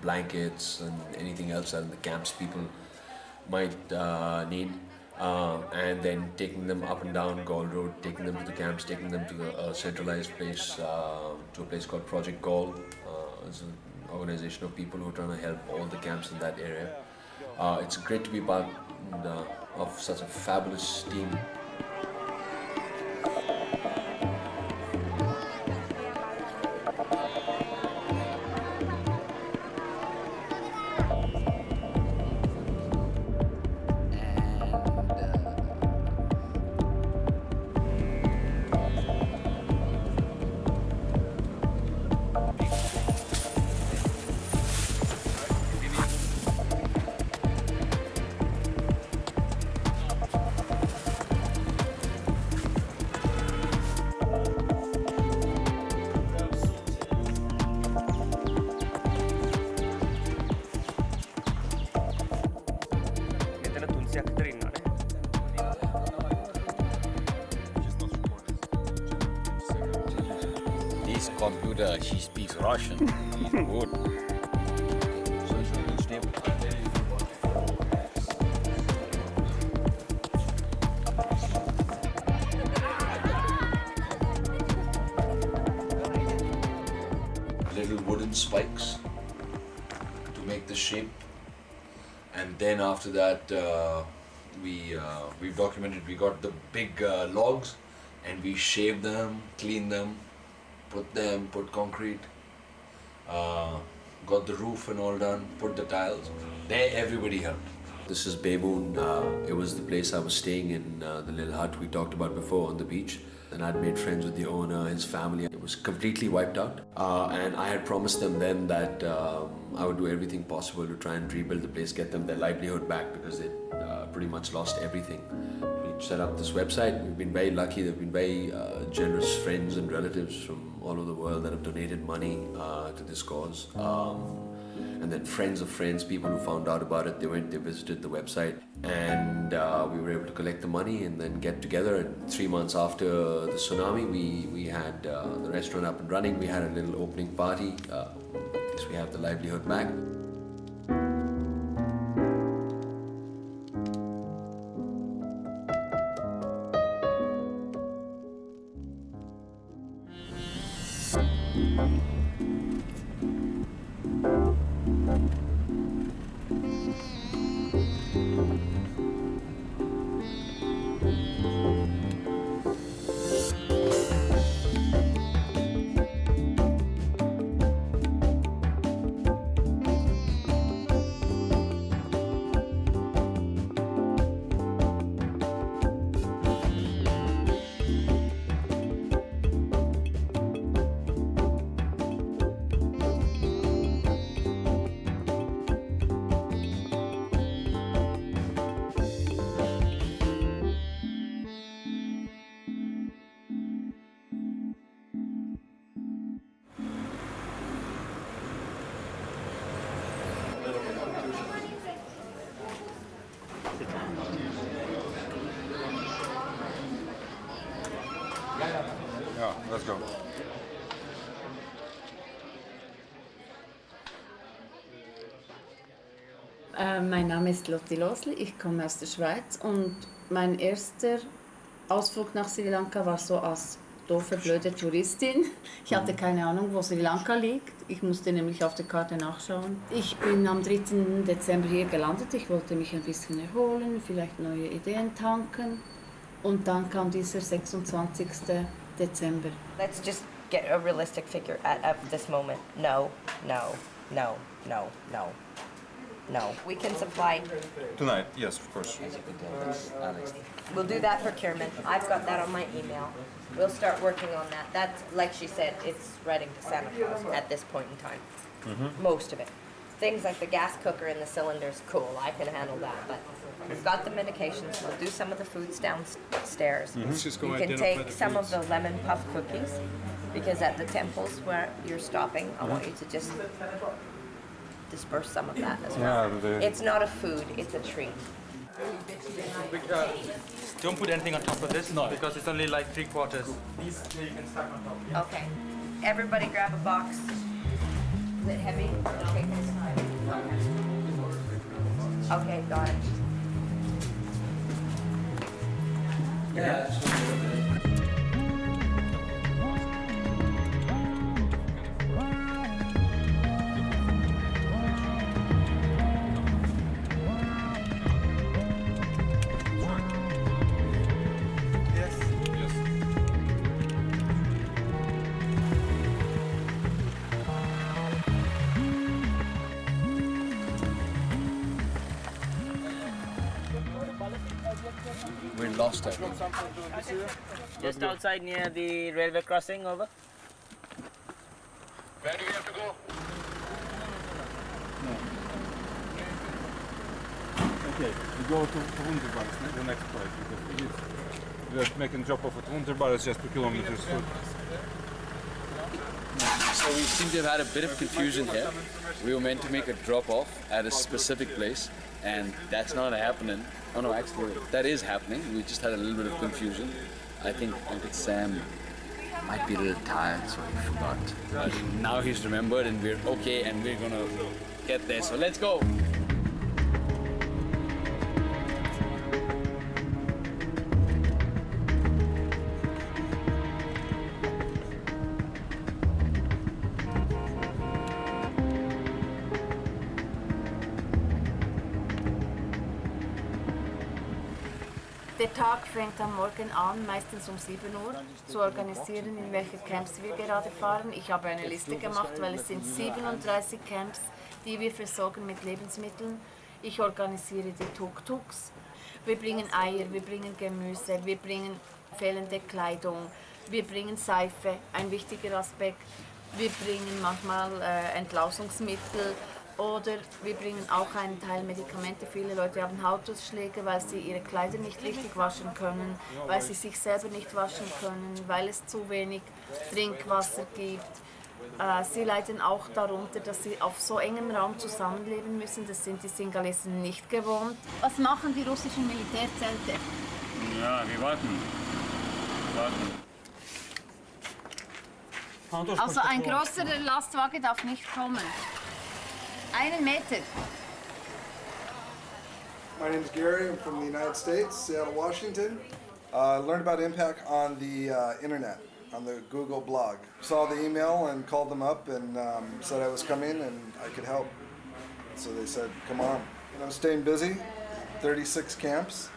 blankets and anything else that the camps people might need. And then taking them up and down GALLE Road, taking them to the camps, taking them to a centralized place, to a place called Project GALLE. It's an organization of people who are trying to help all the camps in that area. It's great to be part of such a fabulous team. This computer, she speaks Russian. Good. Little wooden spikes to make the shape, and then after that we've documented. We got the big logs and we shaved them, cleaned them, put concrete, got the roof and all done, put the tiles. There everybody helped. This is Bayboon. It was the place I was staying in, the little hut we talked about before on the beach. And I'd made friends with the owner, his family. It was completely wiped out. And I had promised them then that I would do everything possible to try and rebuild the place, get them their livelihood back because they pretty much lost everything. We set up this website. We've been very lucky. There have been very generous friends and relatives from all over the world that have donated money to this cause. And then friends of friends, people who found out about it, they visited the website, and we were able to collect the money and then get together. And 3 months after the tsunami, we had the restaurant up and running. We had a little opening party, because we have the livelihood back. Let's go. Mein Name ist Lotti Losli, ich komme aus der Schweiz und mein erster Ausflug nach Sri Lanka war so als doofe, blöde Touristin. Ich hatte keine Ahnung, wo Sri Lanka liegt. Ich musste nämlich auf der Karte nachschauen. Ich bin am 3. Dezember hier gelandet. Ich wollte mich ein bisschen erholen, vielleicht neue Ideen tanken. Und dann kam dieser 26. Dezember. Let's just get a realistic figure at this moment. No, no, no, no, no. No, we can supply. Tonight, yes, of course. We'll do that procurement. I've got that on my email. We'll start working on that. That's, like she said, it's writing to Santa Claus at this point in time. Most of it. Things like the gas cooker and the cylinders, cool, I can handle that. But we've got the medications. We'll do some of the foods downstairs. Let's just go You can identify take the some of foods. the lemon puff cookies, because at the temples where you're stopping, I want you to just disperse some of that as well. Yeah, It's not a food, it's a treat. Don't put anything on top of this, because it's only like 3/4. These you can stack on top. Okay. Everybody grab a box. Is it heavy? Okay. Okay, got it. Yeah. We're lost, I think. Just outside near the railway crossing, over. Where do we have to go? Okay, we go to Wunderbar, the next place, because we're making drop off at Wunderbar, it's just 2 kilometers. So we seem to have had a bit of confusion here. We were meant to make a drop-off at a specific place, and that's not happening. Oh no, actually, that is happening. We just had a little bit of confusion. I think Uncle Sam might be a little tired, so he forgot. But now he's remembered, and we're okay, and we're gonna get there. So let's go. Der Tag fängt am Morgen an, meistens um 7 Uhr, zu organisieren, in welche Camps wir gerade fahren. Ich habe eine Liste gemacht, weil es sind 37 Camps, die wir versorgen mit Lebensmitteln. Ich organisiere die Tuk-Tuks. Wir bringen Eier, wir bringen Gemüse, wir bringen fehlende Kleidung, wir bringen Seife, ein wichtiger Aspekt. Wir bringen manchmal Entlausungsmittel. Oder wir bringen auch einen Teil Medikamente. Viele Leute haben Hautausschläge, weil sie ihre Kleider nicht richtig waschen können, weil sie sich selber nicht waschen können, weil es zu wenig Trinkwasser gibt. Sie leiden auch darunter, dass sie auf so engem Raum zusammenleben müssen. Das sind die Singalesen nicht gewohnt. Was machen die russischen Militärzelte? Ja, wir warten. Also ein größerer Lastwagen darf nicht kommen. 1 Meter. My name is Gary. I'm from the United States, Seattle, Washington. Learned about impact on the internet, on the Google blog. Saw the email and called them up and said I was coming and I could help. So they said, come on. And I'm staying busy, 36 camps,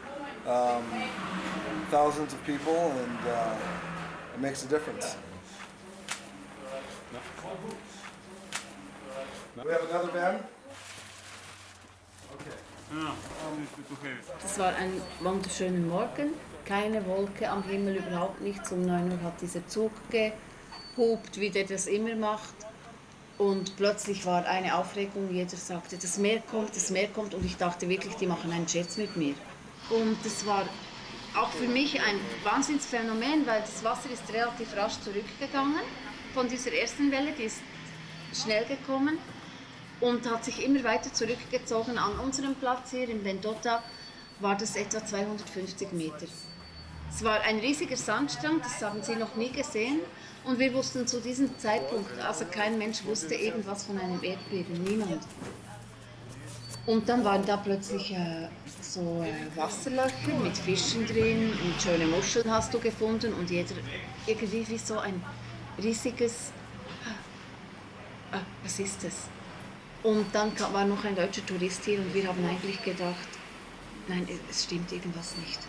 thousands of people, and it makes a difference. We have another van. Das war ein wunderschöner Morgen, keine Wolke am Himmel, überhaupt nichts. Um 9 Uhr hat dieser Zug gehupt, wie der das immer macht. Und plötzlich war eine Aufregung, jeder sagte, das Meer kommt. Und ich dachte wirklich, die machen einen Scherz mit mir. Und das war auch für mich ein Wahnsinnsphänomen, weil das Wasser ist relativ rasch zurückgegangen von dieser ersten Welle, die ist schnell gekommen. Und hat sich immer weiter zurückgezogen. An unserem Platz hier in Bendota war das etwa 250 Meter. Es war ein riesiger Sandstrand, das haben Sie noch nie gesehen. Und wir wussten zu diesem Zeitpunkt, also kein Mensch wusste irgendwas von einem Erdbeben, niemand. Und dann waren da plötzlich so Wasserlöcher mit Fischen drin und schöne Muscheln hast du gefunden und jeder irgendwie wie so ein riesiges, was ist das? Und dann war noch ein deutscher Tourist hier und wir haben eigentlich gedacht, nein, es stimmt irgendwas nicht.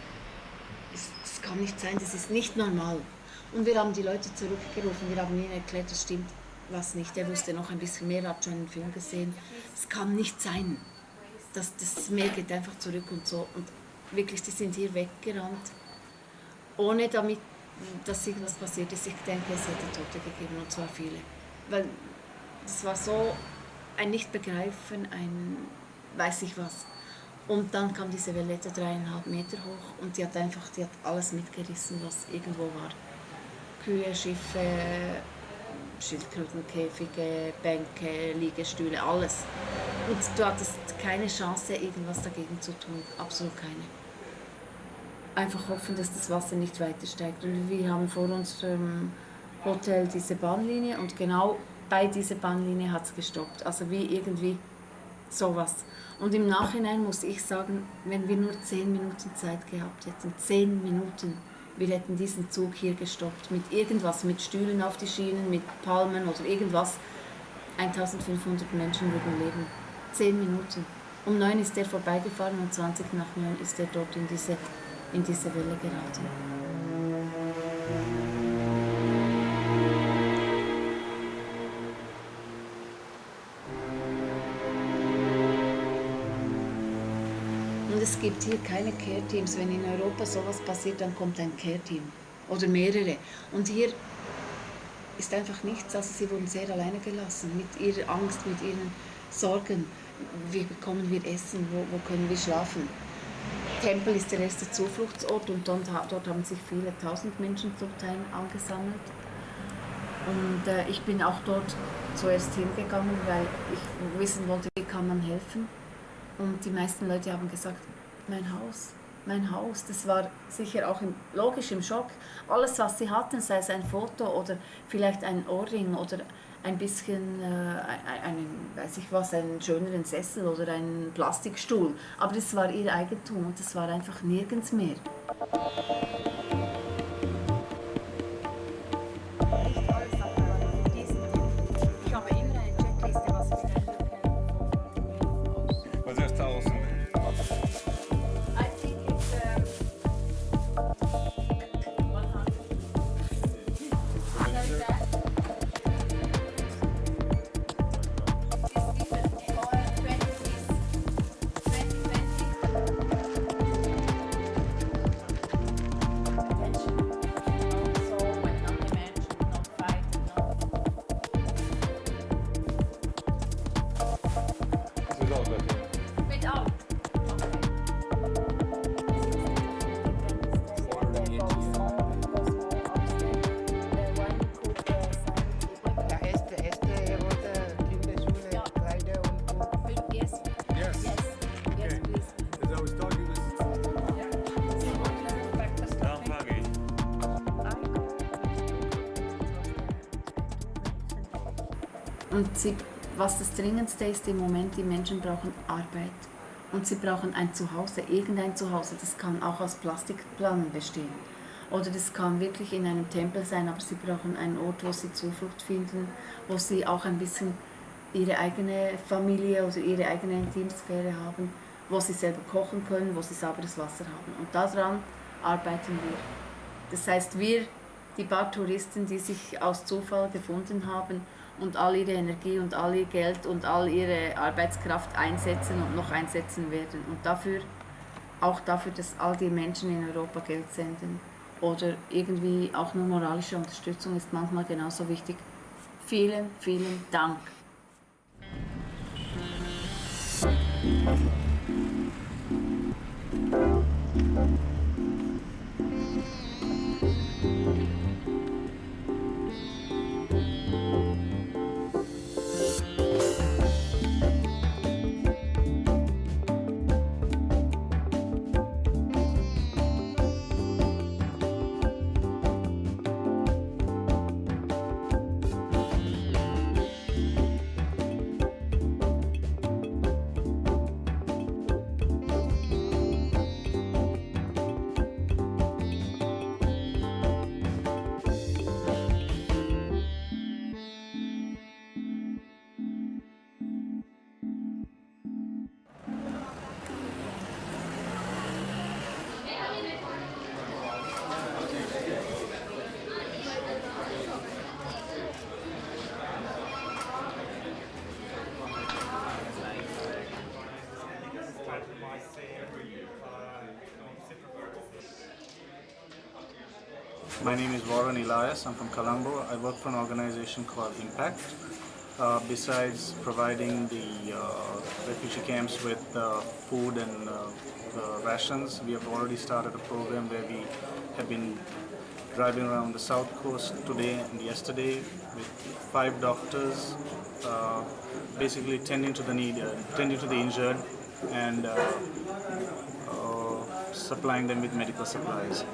Es kann nicht sein, das ist nicht normal. Und wir haben die Leute zurückgerufen, wir haben ihnen erklärt, das stimmt was nicht. Er wusste noch ein bisschen mehr, hat schon einen Film gesehen. Es kann nicht sein. Das Meer geht einfach zurück und so. Und wirklich, die sind hier weggerannt, ohne damit, dass irgendwas passiert ist. Ich denke, es hätte Tote gegeben, und zwar viele. Weil es war so ein Nichtbegreifen, ein weiß ich was. Und dann kam diese Welle etwa 3,5 Meter hoch und die hat alles mitgerissen, was irgendwo war. Kühe, Schiffe, Schildkröten, Käfige, Bänke, Liegestühle, alles. Und du hattest keine Chance, irgendwas dagegen zu tun, absolut keine. Einfach hoffen, dass das Wasser nicht weiter steigt. Und wir haben vor unserem Hotel diese Bahnlinie und genau bei dieser Bahnlinie hat es gestoppt. Also wie irgendwie sowas. Und im Nachhinein muss ich sagen, wenn wir nur 10 Minuten Zeit gehabt hätten, 10 Minuten, wir hätten diesen Zug hier gestoppt, mit irgendwas, mit Stühlen auf die Schienen, mit Palmen oder irgendwas. 1500 Menschen würden leben. 10 Minuten. Um 9 ist er vorbeigefahren und 20 nach 9 ist er dort in diese Welle geraten. Und es gibt hier keine Care-Teams. Wenn in Europa sowas passiert, dann kommt ein Care-Team oder mehrere. Und hier ist einfach nichts. Also sie wurden sehr alleine gelassen mit ihrer Angst, mit ihren Sorgen. Wie bekommen wir Essen? Wo können wir schlafen? Tempel ist der erste Zufluchtsort und dort haben sich viele 1000 Menschen zum Teil angesammelt. Und ich bin auch dort zuerst hingegangen, weil ich wissen wollte, wie kann man helfen. Und die meisten Leute haben gesagt, mein Haus. Das war sicher auch logisch im Schock. Alles, was sie hatten, sei es ein Foto oder vielleicht ein Ohrring oder ein bisschen, einen schöneren Sessel oder einen Plastikstuhl. Aber das war ihr Eigentum und das war einfach nirgends mehr. Ich habe immer eine Checkliste, was wir ändern können. Was ist 1000? I think it's 100. So that Und was das Dringendste ist im Moment, die Menschen brauchen Arbeit. Und sie brauchen ein Zuhause, irgendein Zuhause. Das kann auch aus Plastikplanen bestehen. Oder das kann wirklich in einem Tempel sein, aber sie brauchen einen Ort, wo sie Zuflucht finden, wo sie auch ein bisschen ihre eigene Familie oder ihre eigene Intimsphäre haben, wo sie selber kochen können, wo sie sauberes Wasser haben. Und daran arbeiten wir. Das heißt, wir, die paar Touristen, die sich aus Zufall gefunden haben, und all ihre Energie und all ihr Geld und all ihre Arbeitskraft einsetzen und noch einsetzen werden. Und auch dafür, dass all die Menschen in Europa Geld senden oder irgendwie auch nur moralische Unterstützung ist manchmal genauso wichtig. Vielen, vielen Dank. My name is Warren Elias. I'm from Colombo. I work for an organization called Impact. Besides providing the refugee camps with food and rations, we have already started a program where we have been driving around the south coast today and yesterday with 5 doctors, basically tending to the injured and supplying them with medical supplies.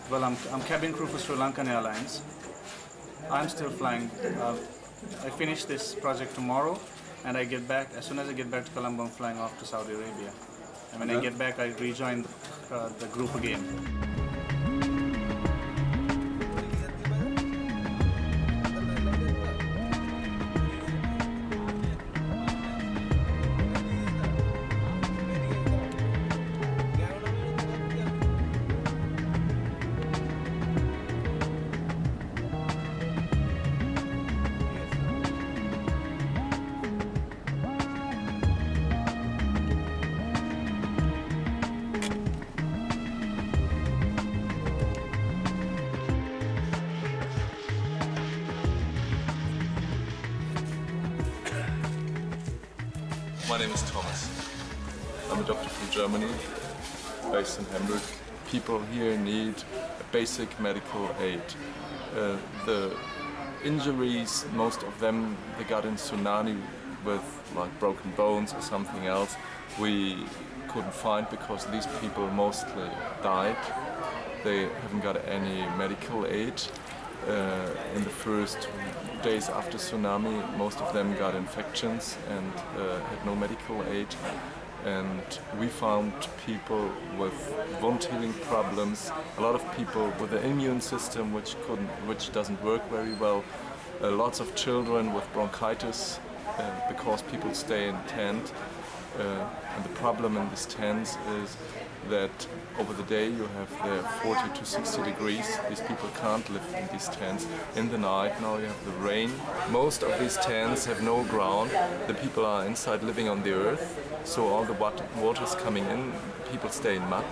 Well, I'm cabin crew for Sri Lankan Airlines. I'm still flying. I finish this project tomorrow, and I get back. As soon as I get back to Colombo, I'm flying off to Saudi Arabia. And when I get back, I rejoin the group again. My name is Thomas. I'm a doctor from Germany, based in Hamburg. People here need basic medical aid. The injuries, most of them they got in tsunami with like broken bones or something else, we couldn't find because these people mostly died. They haven't got any medical aid. In the first days after tsunami, most of them got infections and had no medical aid. And we found people with wound healing problems, a lot of people with an immune system which doesn't work very well, lots of children with bronchitis because people stay in tent. And the problem in these tents is that over the day you have the 40 to 60 degrees. These people can't live in these tents. In the night now you have the rain. Most of these tents have no ground. The people are inside living on the earth, so all the water is coming in. People stay in mud.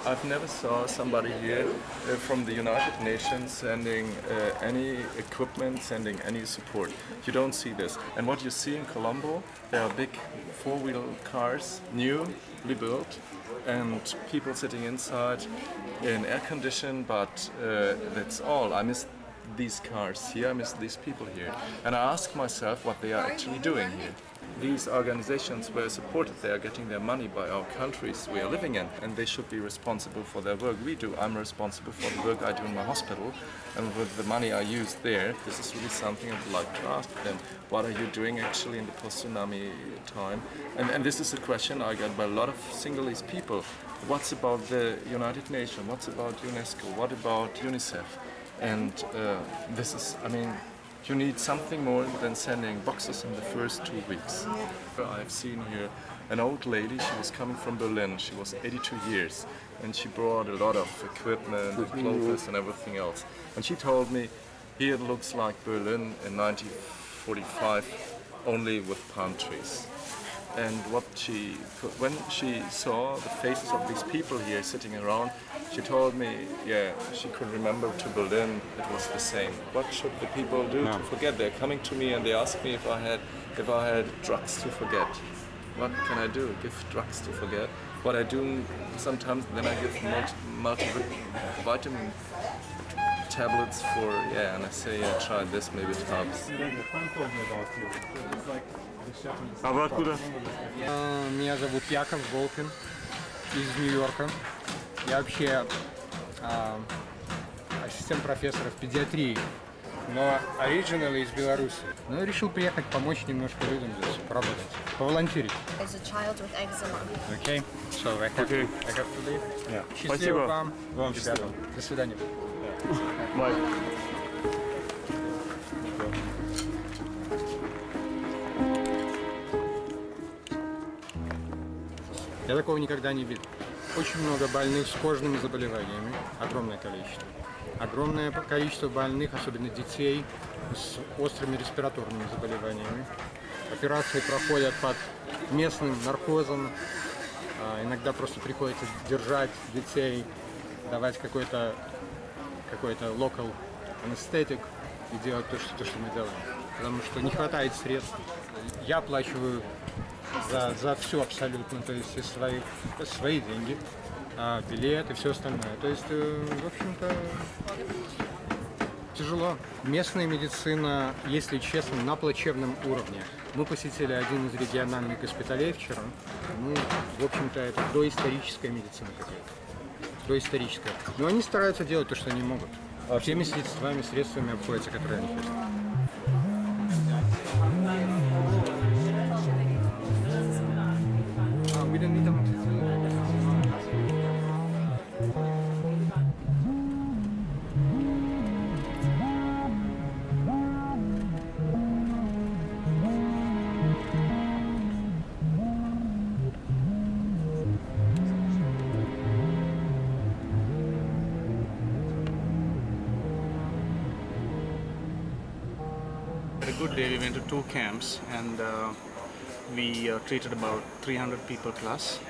I've never saw somebody here from the United Nations sending any equipment, sending any support. You don't see this. And what you see in Colombo, there are big four-wheel cars, newly built, and people sitting inside in air condition, but that's all. I miss these cars here, I miss these people here. And I ask myself what they are actually doing here. These organizations were supported, they are getting their money by our countries we are living in, and they should be responsible for their work. We do. I'm responsible for the work I do in my hospital, and with the money I use there, this is really something I would like to ask them. What are you doing actually in the post-tsunami time? And this is a question I get by a lot of Sinhalese people. What's about the United Nations? What's about UNESCO? What about UNICEF? And this is, I mean, you need something more than sending boxes in the first 2 weeks. I've seen here an old lady, she was coming from Berlin, she was 82 years, and she brought a lot of equipment, clothes and everything else. And she told me, here it looks like Berlin in 1945, only with palm trees. And when she saw the faces of these people here sitting around, she told me, yeah, she could remember to Berlin, it was the same. What should the people do to forget? They're coming to me and they ask me if I had drugs to forget. What can I do? Give drugs to forget? What I do sometimes, then I give multivitamin tablets for, and I say, try this, maybe it helps. А вы откуда? Меня зовут Яков Волкин из Нью-Йорка. Я вообще ассистент профессора в педиатрии, но originally из Беларуси. Но решил приехать помочь немножко людям здесь, поработать, поволонтерить. There's a child with eczema. Okay, so I have to leave. Yeah. Счастливо вам. Вам счастливо. До свидания. Bye. Я такого никогда не видел. Очень много больных с кожными заболеваниями, огромное количество. огромное количество больных, особенно детей, с острыми респираторными заболеваниями. Операции проходят под местным наркозом. Иногда просто приходится держать детей, давать какой-то local anesthetic и делать то, что мы делаем. Потому что не хватает средств. Я оплачиваю за все абсолютно, то есть из свои деньги, билет и все остальное. То есть, в общем-то, тяжело. Местная медицина, если честно, на плачевном уровне. Мы посетили один из региональных госпиталей вчера. Ну, в общем-то, это доисторическая медицина какая-то. Доисторическая. Но они стараются делать то, что они могут. Теми средствами обходятся, которые они есть. Good day. We went to 2 camps and we treated about 300 people plus.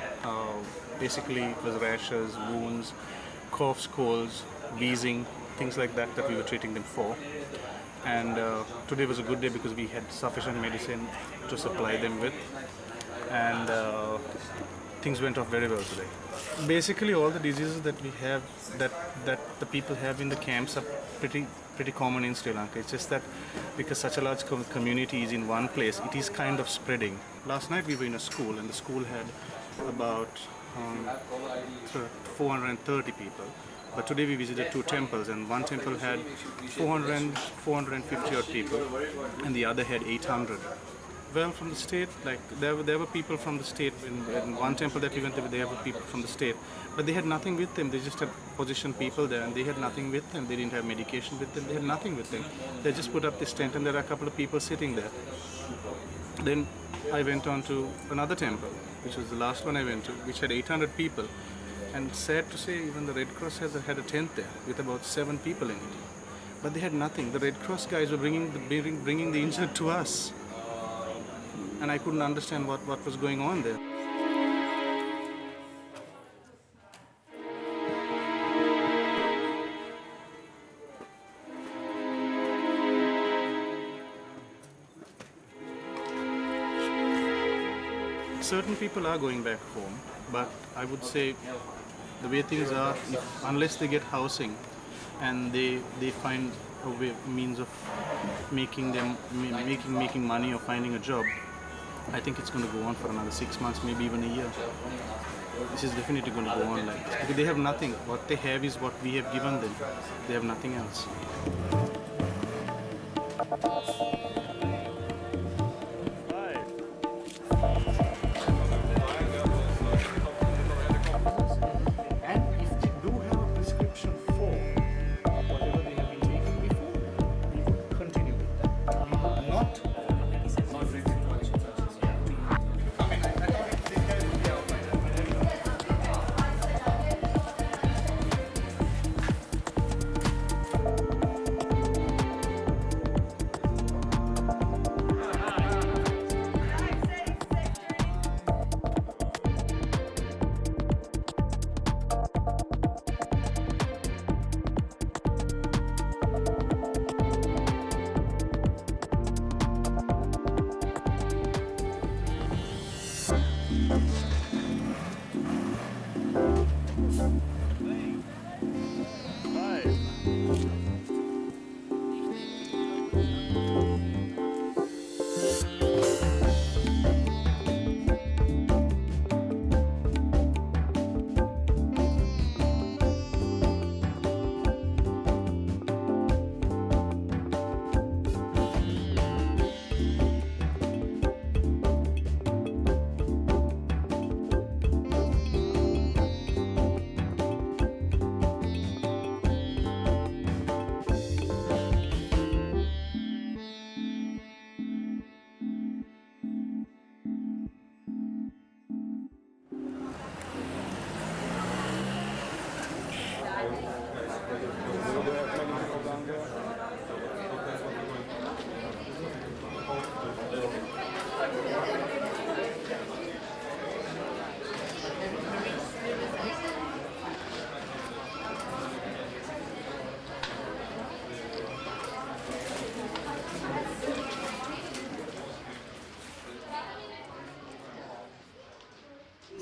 Basically it was rashes, wounds, coughs, colds, wheezing, things like that we were treating them for. And today was a good day because we had sufficient medicine to supply them with, and things went off very well today. Basically all the diseases that we have, that the people have in the camps are pretty common in Sri Lanka. It's just that because such a large community is in one place, it is kind of spreading. Last night we were in a school and the school had about 430 people. But today we visited 2 temples and one temple had 450 odd people and the other had 800. Well, from the state, like there were people from the state. In one temple that we went to, there were people from the state, but they had nothing with them. They just had positioned people there, and they had nothing with them. They didn't have medication with them. They had nothing with them. They just put up this tent, and there are a couple of people sitting there. Then I went on to another temple, which was the last one I went to, which had 800 people. And sad to say, even the Red Cross had a tent there with about 7 people in it. But they had nothing. The Red Cross guys were bringing the injured to us. And I couldn't understand what was going on there. Certain people are going back home, but I would say the way things are, unless they get housing and they find a means of making money or finding a job, I think it's going to go on for another 6 months, maybe even a year. This is definitely going to go on like this because they have nothing. What they have is what we have given them. They have nothing else.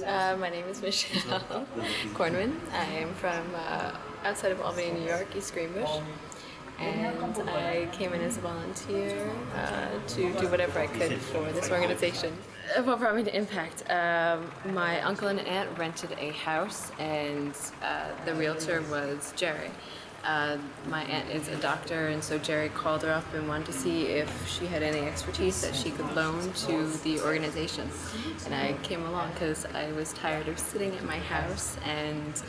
My name is Michelle Cornwin. I am from outside of Albany, New York, East Greenbush. And I came in as a volunteer to do whatever I could for this organization. What brought me to Impact? My uncle and aunt rented a house, and the realtor was Jerry. My aunt is a doctor, and so Jerry called her up and wanted to see if she had any expertise that she could loan to the organization. And I came along because I was tired of sitting at my house and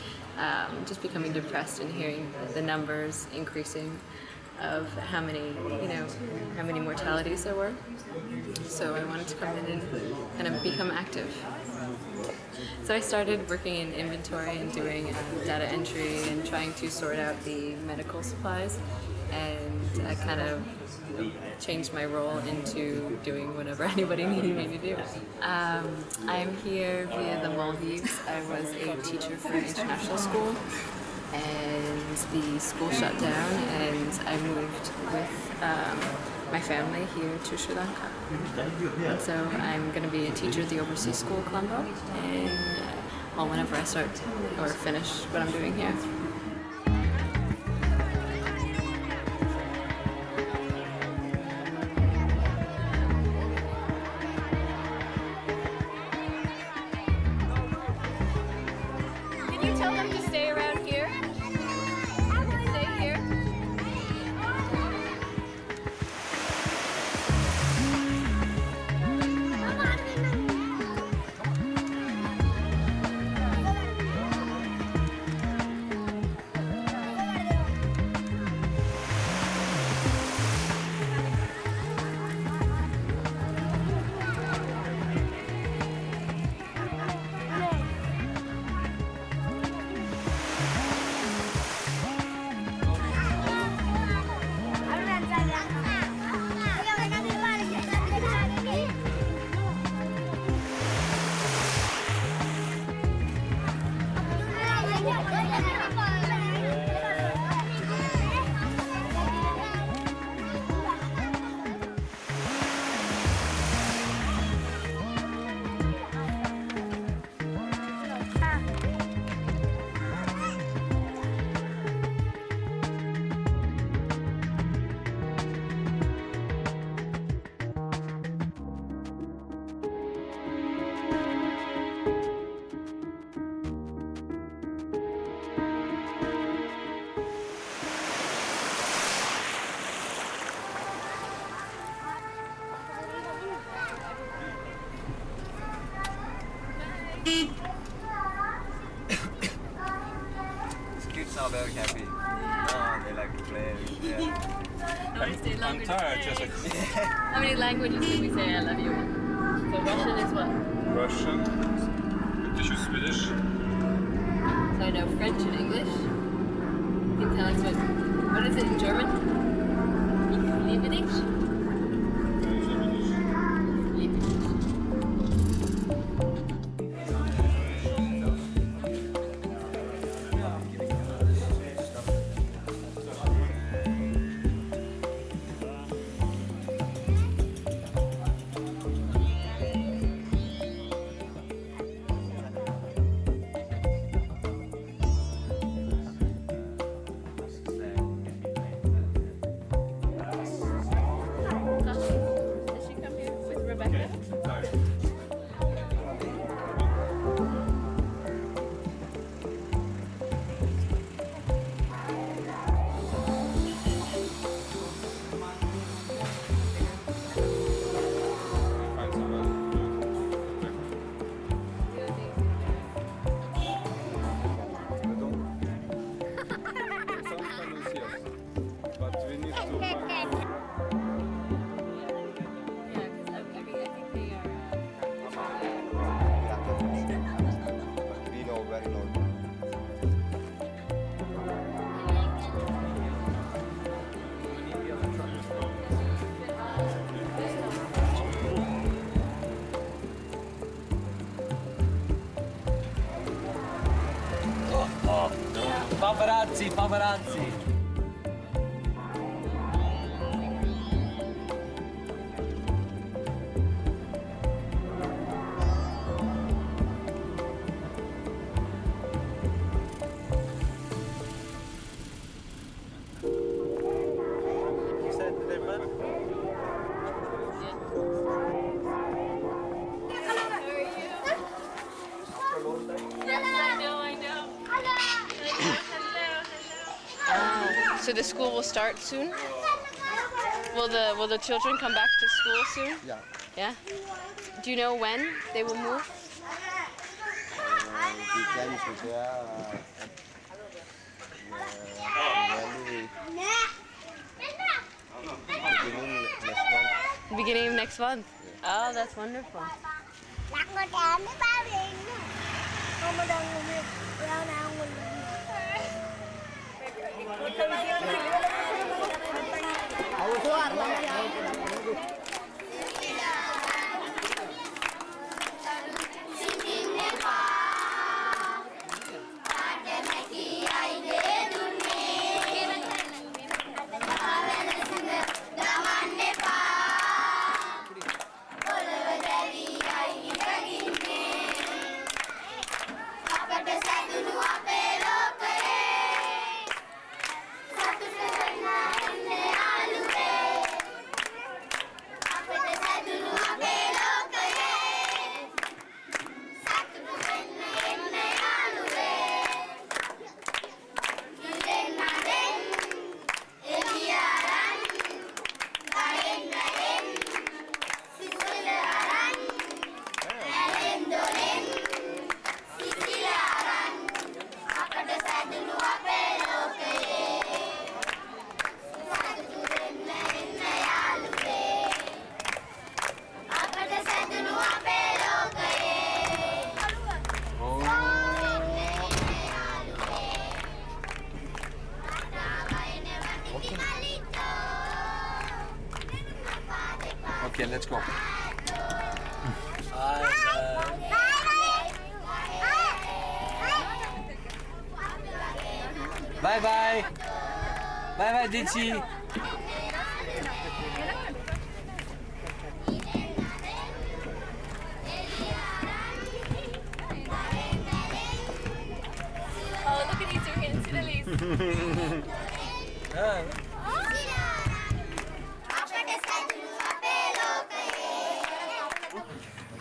just becoming depressed and hearing the numbers increasing of how many mortalities there were. So I wanted to come in and kind of become active. So I started working in inventory and doing data entry and trying to sort out the medical supplies, and I kind of changed my role into doing whatever anybody needed me to do. I'm here via the Maldives. I was a teacher for an international school, and the school shut down, and I moved with my family here to Sri Lanka. And so I'm going to be a teacher at the overseas school, Colombo, and whenever I start or finish what I'm doing here. Can you tell them to stay around here? Stay here. Kids are very happy. Oh, they like to play. I'm tired, just like... How many languages can we say I love you in? So Russian is what? Russian, Swedish. So I know French and English. You can tell us what is it in German? Liebe dich? Paparazzi, paparazzi. the school will start soon? Will the children come back to school soon? Yeah. Yeah? Do you know when they will move? We can prepare Beginning of next month. Oh, that's wonderful. Okay, let's go. Bye bye. Bye bye, Ditchy. Oh, look at these two hands, lilies.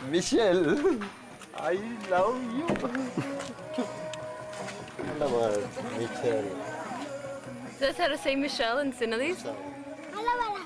Michelle, I love you. Michelle. That's how to say Michelle in Sinhalese? Tsunami